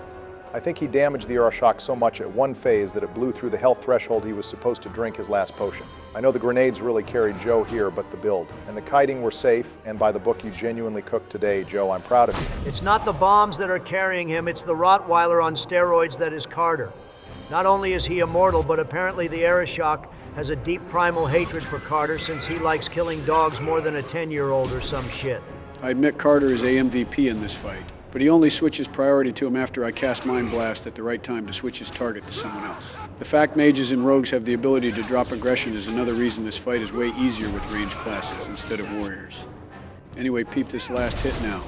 I think he damaged the Arishok so much at one phase that it blew through the health threshold he was supposed to drink his last potion. I know the grenades really carried Joe here, but the build. And the kiting were safe, and by the book you genuinely cooked today, Joe. I'm proud of you. It's not the bombs that are carrying him, it's the Rottweiler on steroids that is Carter. Not only is he immortal, but apparently the Arishock has a deep primal hatred for Carter since he likes killing dogs more than a 10-year-old or some shit. I admit Carter is AMVP in this fight, but he only switches priority to him after I cast Mind Blast at the right time to switch his target to someone else. The fact mages and rogues have the ability to drop aggression is another reason this fight is way easier with ranged classes instead of warriors. Anyway, peep this last hit now.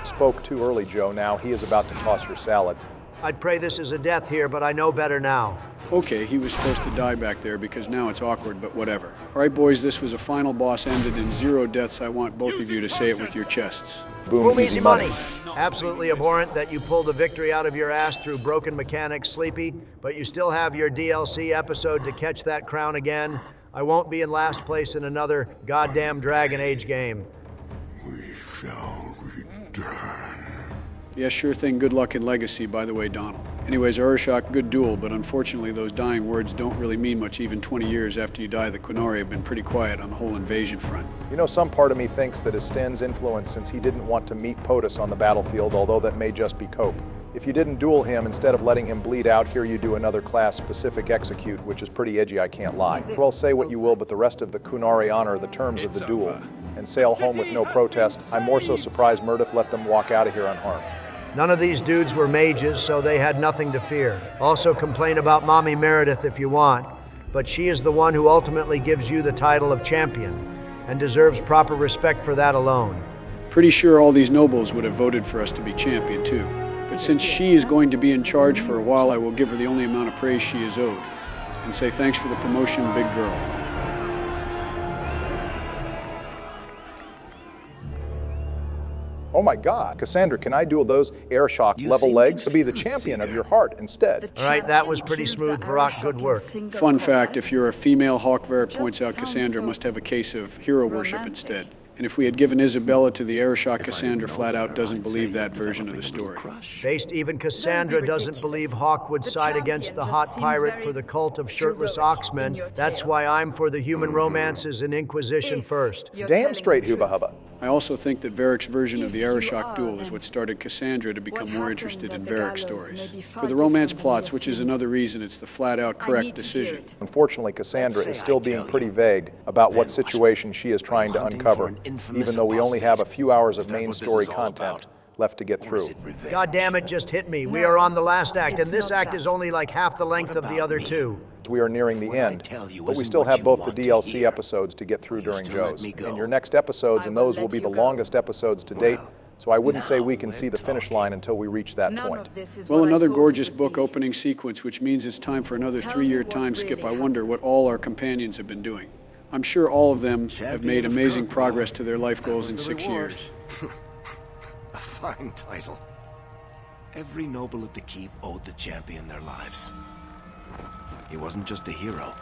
Spoke too early, Joe. Now he is about to toss your salad. I'd pray this is a death here, but I know better now. Okay, he was supposed to die back there because now it's awkward, but whatever. All right, boys, this was a final boss ended in 0 deaths. I want both of you to say it with your chests. Boom, easy money. Absolutely abhorrent that you pulled a victory out of your ass through broken mechanics, Sleepy, but you still have your DLC episode to catch that crown again. I won't be in last place in another goddamn Dragon Age game. We shall return. Yeah, sure thing. Good luck in Legacy, by the way, Donald. Anyways, Arishok, good duel, but unfortunately those dying words don't really mean much even 20 years after you die. The Qunari have been pretty quiet on the whole invasion front. You know, some part of me thinks that is Sten's influence since he didn't want to meet POTUS on the battlefield, although that may just be cope. If you didn't duel him, instead of letting him bleed out, here you do another class-specific execute, which is pretty edgy, I can't lie. Well, say what you will, but the rest of the Qunari honor the terms of the duel and sail home with no protest. I'm more so surprised Murdoch let them walk out of here unharmed. None of these dudes were mages, so they had nothing to fear. Also complain about Mommy Meredith if you want, but she is the one who ultimately gives you the title of champion, and deserves proper respect for that alone. Pretty sure all these nobles would have voted for us to be champion too. But since she is going to be in charge for a while, I will give her the only amount of praise she is owed, and say thanks for the promotion, big girl. Oh my God, Cassandra, can I duel those Arishock level legs to be the champion of your heart instead? All right, that was pretty smooth, Barack. Good work. Fun fact, if you're a female, Hawk Varric points out Cassandra must have a case of hero worship instead. And if we had given Isabela to the Arishock, Cassandra flat out doesn't believe that version of the story. Based, even Cassandra doesn't believe Hawk would side against the hot pirate for the cult of shirtless oxmen. That's why I'm for the human romances and Inquisition first. Damn straight, Hubba Hubba. I also think that Varric's version of the Arishock duel is what started Cassandra to become more interested in Varric's stories. For the romance plots, which is another reason it's the flat-out correct decision. Unfortunately, Cassandra is still being pretty vague about what situation she is trying to uncover, even though we only have a few hours of main story content left to get through. God damn it, just hit me. We are on the last act, and this act is only like half the length of the other two. We are nearing the end, but we still have both the DLC episodes to get through during Joe's. And your next episodes, and those will be the longest episodes to date, so I wouldn't say we can see the finish line until we reach that point. Well, another gorgeous book opening sequence, which means it's time for another 3-year time skip. I wonder what all our companions have been doing. I'm sure all of them have made amazing progress to their life goals in 6 years. A fine title. Every noble at the keep owed the champion their lives. He wasn't just a hero.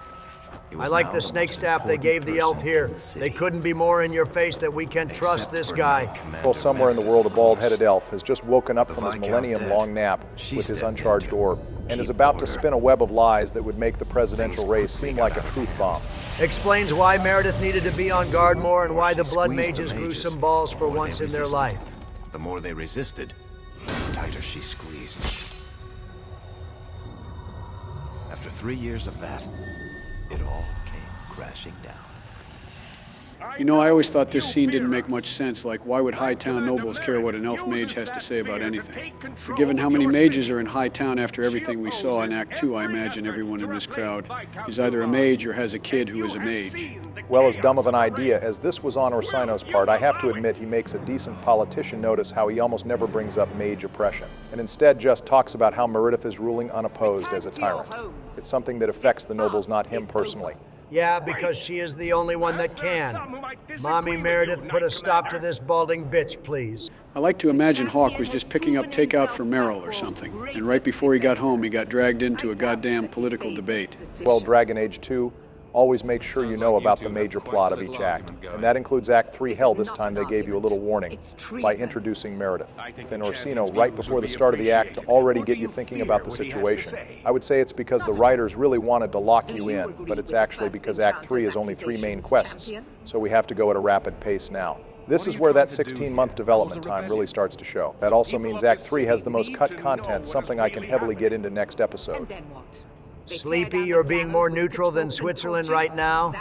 I like the snake staff they gave the elf here. They couldn't be more in your face that we can trust this guy. Well, somewhere in the world, a bald-headed elf has just woken up from his millennium-long nap with his uncharged orb and is about to spin a web of lies that would make the presidential race seem like a truth bomb. Explains why Meredith needed to be on guard more and why the blood mages grew some balls for once in their life. The more they resisted, the tighter she squeezed. After 3 years of that, it all came crashing down. You know, I always thought this scene didn't make much sense. Like, why would Hightown nobles care what an elf mage has to say about anything? But given how many mages are in Hightown after everything we saw in Act 2, I imagine everyone in this crowd is either a mage or has a kid who is a mage. Well, as dumb of an idea as this was on Orsino's part, I have to admit he makes a decent politician notice how he almost never brings up mage oppression, and instead just talks about how Meredith is ruling unopposed as a tyrant. It's something that affects the nobles, not him personally. Yeah, because she is the only one that can. Mommy Meredith, put a stop to this balding bitch, please. I like to imagine Hawk was just picking up takeout for Merrill or something, and right before he got home, he got dragged into a goddamn political debate. Well, Dragon Age 2 always make sure you know about the major plot of each act. And that includes Act 3. Hell, this time they gave you a little warning by introducing Meredith. And Orsino, right before the start of the act, to already get you thinking about the situation. I would say it's because the writers really wanted to lock you in, but it's actually because Act 3 is only 3 main quests, so we have to go at a rapid pace now. This is where that 16-month development time really starts to show. That also means Act 3 has the most cut content, something I can heavily get into next episode. Sleepy, you're being more neutral than Switzerland right now?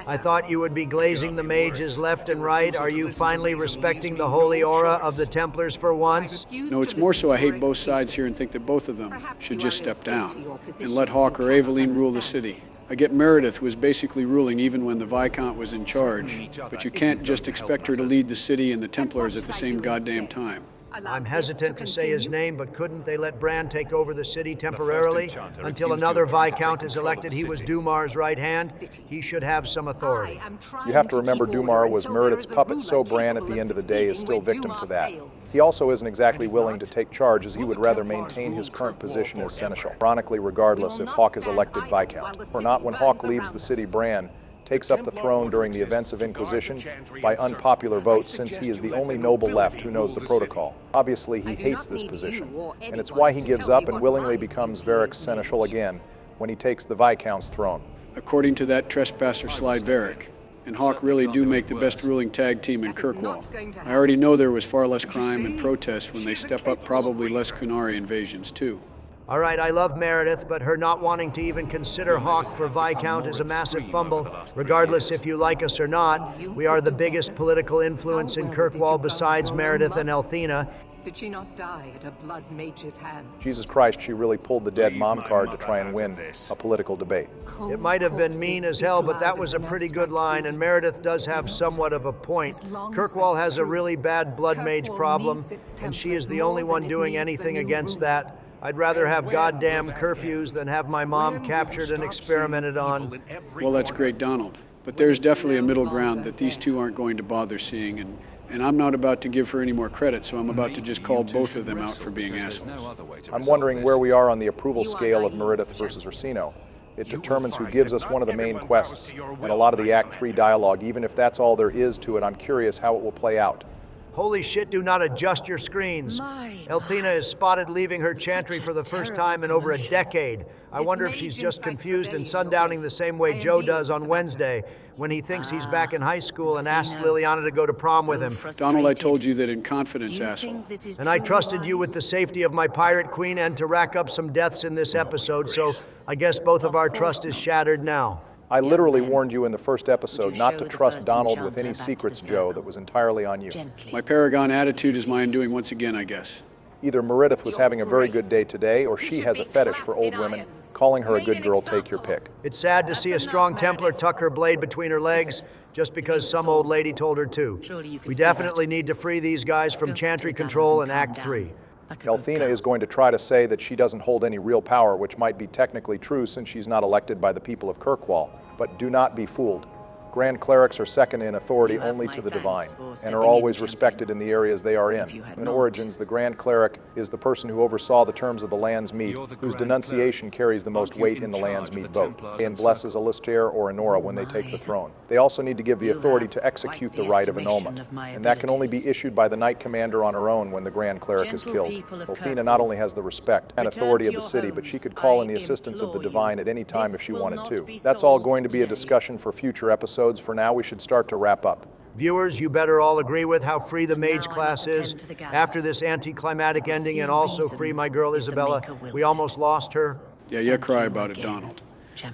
I thought you would be glazing the mages left and right. Are you finally respecting the holy aura of the Templars for once? No, it's more so I hate both sides here and think that both of them should just step down and let Hawk or Aveline rule the city. I get Meredith was basically ruling even when the Viscount was in charge, but you can't just expect her to lead the city and the Templars at the same goddamn time. I'm hesitant to say his name, but couldn't they let Bran take over the city temporarily until another Viscount is elected? He was Dumar's right hand. He should have some authority. You have to remember Dumar was Meredith's puppet, so Bran at the end of the day is still victim to that. He also isn't exactly willing to take charge, as he would rather maintain his current position as seneschal. Ironically, regardless if Hawk is elected Viscount or not, when Hawk leaves the city, Bran takes up the throne during the events of Inquisition by unpopular vote, since he is the only noble left who knows the protocol. Obviously, he hates this position, and it's why he gives up and willingly becomes Varric's seneschal again when he takes the Viscount's throne. According to that trespasser Slide Varric, and Hawk really do make the best ruling tag team in Kirkwall. I already know there was far less crime and protest when they step up, probably less Qunari invasions too. All right, I love Meredith, but her not wanting to even consider Hawk for Viscount is a massive fumble. Regardless if you like us or not, we are the biggest political influence in Kirkwall besides Meredith and Elthena. Did she not die at a blood mage's hand? Jesus Christ, she really pulled the dead mom card to try and win a political debate. It might have been mean as hell, but that was a pretty good line, and Meredith does have somewhat of a point. Kirkwall has a really bad blood mage problem, and she is the only one doing anything against that. I'd rather have goddamn curfews than have my mom captured and experimented on. Well, that's great, Donald. But there's definitely a middle ground that these two aren't going to bother seeing, and And I'm not about to give her any more credit, so I'm about to just call both of them out for being assholes. I'm wondering where we are on the approval scale of Meredith versus Ursino. It determines who gives us one of the main quests, and a lot of the Act 3 dialogue. Even if that's all there is to it, I'm curious how it will play out. Holy shit, do not adjust your screens. Elthina is spotted leaving her Chantry for the first time in over a decade. I wonder if she's just confused and sundowning the same way Joe does on Wednesday when he thinks he's back in high school and asked Liliana to go to prom with him. Donald, I told you that in confidence, asshole. And I trusted you with the safety of my pirate queen and to rack up some deaths in this episode, so I guess both of our trust is shattered now. I literally warned you in the first episode not to trust Donald with any secrets, Joe. That was entirely on you. My Paragon attitude is my undoing once again, I guess. Either Meredith was having a very good day today, or she has a fetish for old women. Calling her a good girl, take your pick. It's sad to see a strong Templar tuck her blade between her legs just because some old lady told her to. We definitely need to free these guys from Chantry control in Act 3. Elthina is going to try to say that she doesn't hold any real power, which might be technically true since she's not elected by the people of Kirkwall. But do not be fooled. Grand Clerics are second in authority only to the Divine, and are always respected in the areas they are in. In Origins, the Grand Cleric is the person who oversaw the terms of the land's meat, whose denunciation carries the most weight in the land's meat vote, and blesses Alistair or Enora when they take the throne. They also need to give the authority to execute the rite of annulment, and that can only be issued by the Knight Commander on her own when the Grand Cleric is killed. Elthina not only has the respect and authority of the city, but she could call in the assistance of the Divine at any time if she wanted to. That's all going to be a discussion for future episodes. For now, we should start to wrap up. Viewers, you better all agree with how free the mage class is. After this anticlimactic ending, and also free my girl Isabela, we almost lost her. Yeah, you cry about it, Donald.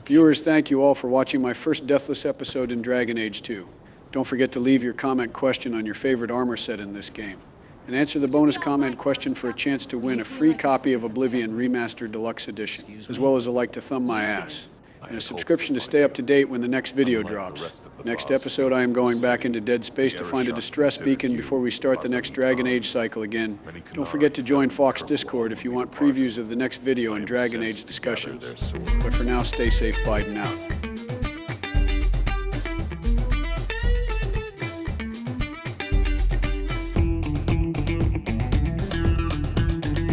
Viewers, thank you all for watching my first Deathless episode in Dragon Age 2. Don't forget to leave your comment question on your favorite armor set in this game. And answer the bonus comment question for a chance to win a free copy of Oblivion Remastered Deluxe Edition, as well as a like to thumb my ass, and a subscription to stay up to date when the next video drops. Next episode, I am going back into Dead Space to find a distress beacon before we start the next Dragon Age cycle again. Don't forget to join Fox Discord if you want previews of the next video and Dragon Age discussions. But for now, stay safe, Biden out.